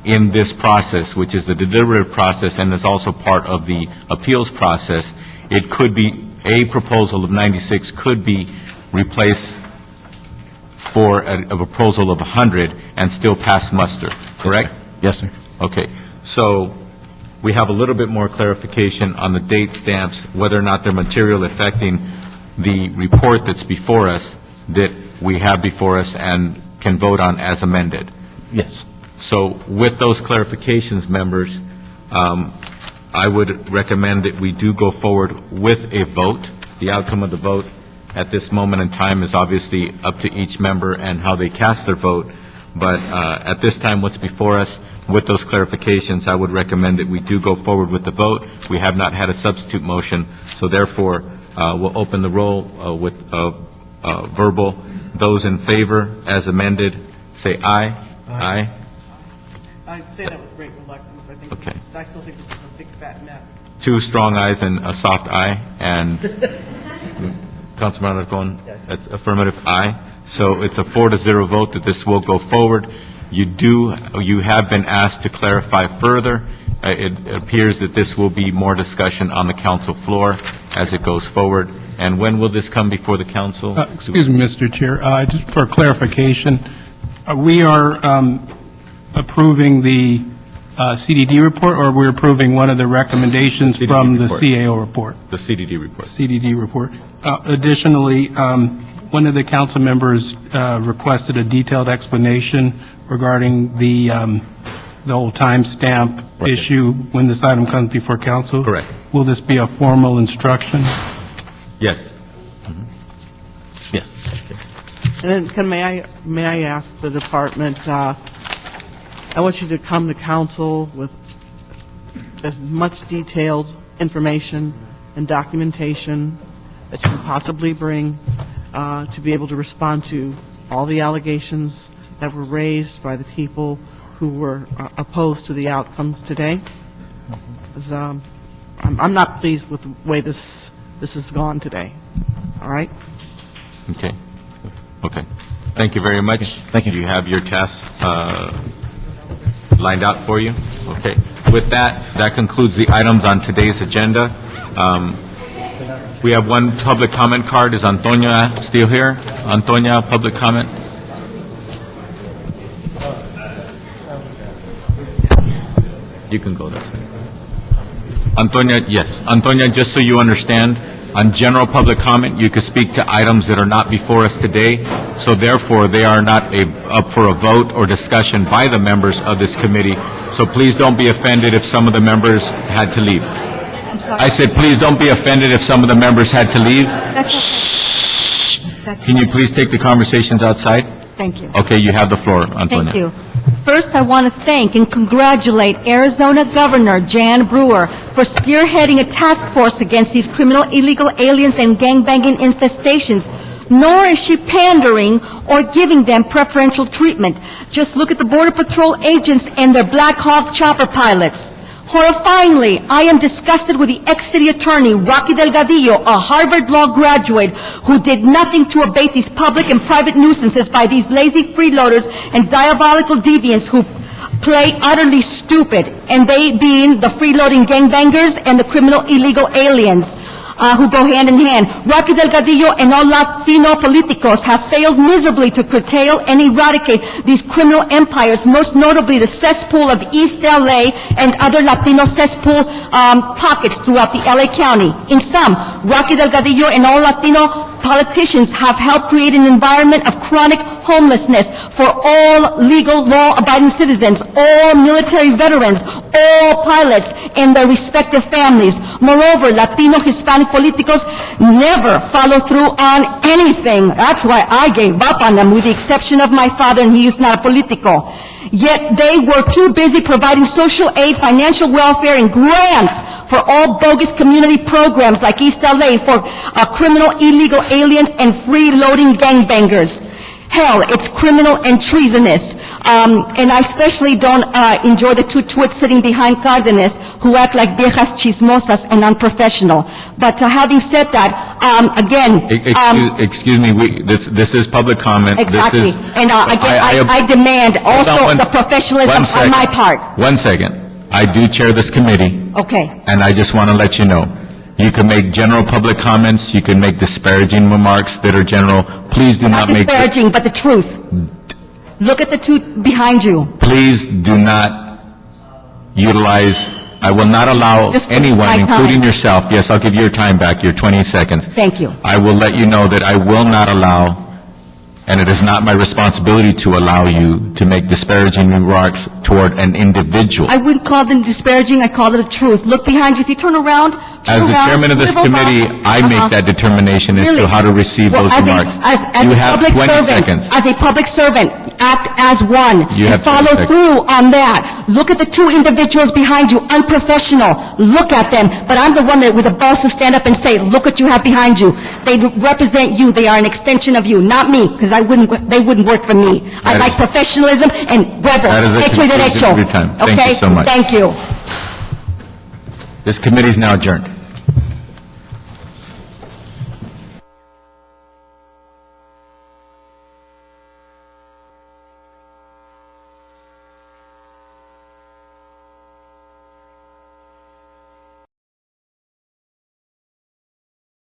S1: in this process, which is the deliberative process and is also part of the appeals process, it could be, a proposal of 96 could be replaced for a proposal of 100 and still pass muster, correct?
S7: Yes, sir.
S1: Okay, so we have a little bit more clarification on the date stamps, whether or not they're material affecting the report that's before us, that we have before us and can vote on as amended.
S7: Yes.
S1: So with those clarifications, members, I would recommend that we do go forward with a vote. The outcome of the vote at this moment in time is obviously up to each member and how they cast their vote. But at this time, what's before us, with those clarifications, I would recommend that we do go forward with the vote. We have not had a substitute motion, so therefore, we'll open the roll with verbal. Those in favor, as amended, say aye. Aye.
S5: I say that with great reluctance. I still think this is a big fat mess.
S1: 2 strong ayes and a soft aye, and Councilman Alarcón, affirmative aye. So it's a 4-0 vote that this will go forward. You have been asked to clarify further. It appears that this will be more discussion on the council floor as it goes forward. And when will this come before the council?
S6: Excuse me, Mr. Chair, just for clarification, we are approving the CDD report, or we're approving one of the recommendations from the CAO report?
S1: The CDD report.
S6: CDD report. Additionally, one of the council members requested a detailed explanation regarding the whole timestamp issue when this item comes before council.
S1: Correct.
S6: Will this be a formal instruction?
S1: Yes.
S7: Yes.
S5: And then may I ask the department, I want you to come to council with as much detailed information and documentation that you can possibly bring to be able to respond to all the allegations that were raised by the people who were opposed to the outcomes today. 'Cause, I'm not pleased with the way this has gone today. All right?
S1: Okay. Okay. Thank you very much. Thank you. You have your tasks lined out for you? Okay. With that, that concludes the items on today's agenda. We have one public comment card. Is Antonia still here? Antonia, public comment? You can go this way. Antonia, yes. Antonia, just so you understand, on general public comment, you can speak to items that are not before us today, so therefore they are not up for a vote or discussion by the members of this committee. So please don't be offended if some of the members had to leave. I said, please don't be offended if some of the members had to leave. Shh. Can you please take the conversations outside?
S12: Thank you.
S1: Okay, you have the floor, Antonia.
S12: Thank you. First, I want to thank and congratulate Arizona Governor Jan Brewer for spearheading a task force against these criminal illegal aliens and gangbanging infestations. Nor is she pandering or giving them preferential treatment. Just look at the Border Patrol agents and their Black Hawk chopper pilots. Horrifyingly, I am disgusted with the ex-city attorney, Rocky Delgadillo, a Harvard Law graduate who did nothing to abate these public and private nuisances by these lazy freeloaders and diabolical deviants who play utterly stupid, and they being the freeloading gangbangers and the criminal illegal aliens. Who go hand in hand. Rocky Delgadillo and all Latino politicos have failed miserably to curtail and eradicate these criminal empires, most notably the cesspool of East LA and other Latino cesspool pockets throughout the LA County. In sum, Rocky Delgadillo and all Latino politicians have helped create an environment of chronic homelessness for all legal law-abiding citizens, all military veterans, all pilots and their respective families. Moreover, Latino Hispanic politicos never follow through on anything. That's why I gave up on them, with the exception of my father, and he is not a politico. Yet they were too busy providing social aid, financial welfare, and grants for all bogus community programs like East LA for criminal illegal aliens and freeloading gangbangers. Hell, it's criminal and treasonous. And I especially don't enjoy the two twits sitting behind Cardenas who act like viejas chismosas and unprofessional. But having said that, again...
S1: Excuse me, this is public comment.
S12: Exactly.
S1: This is,
S12: and I demand also the professionalism on my part.
S1: 1 second. I do chair this committee.
S12: Okay.
S1: And I just want to let you know, you can make general public comments, you can make disparaging remarks that are general. Please do not make...
S12: Not disparaging, but the truth. Look at the two behind you.
S1: Please do not utilize, I will not allow anyone, including yourself, yes, I'll give you your time back, your 20 seconds.
S12: Thank you.
S1: I will let you know that I will not allow, and it is not my responsibility to allow you to make disparaging remarks toward an individual.
S12: I wouldn't call them disparaging, I call it the truth. Look behind you. If you turn around,
S1: As the chairman of this committee, I make that determination as to how to receive those remarks. You have 20 seconds.
S12: As a public servant, act as one.
S1: You have 20
S12: follow
S1: seconds.
S12: through on that. Look at the two individuals behind you, unprofessional. Look at them. But I'm the one that with the balls to stand up and say, look what you have behind you. They represent you. They are an extension of you, not me, because they wouldn't work for me. I like professionalism and brother.
S1: That is a conclusion of your time. Thank you so much.
S12: Thank you.
S1: This committee is now adjourned.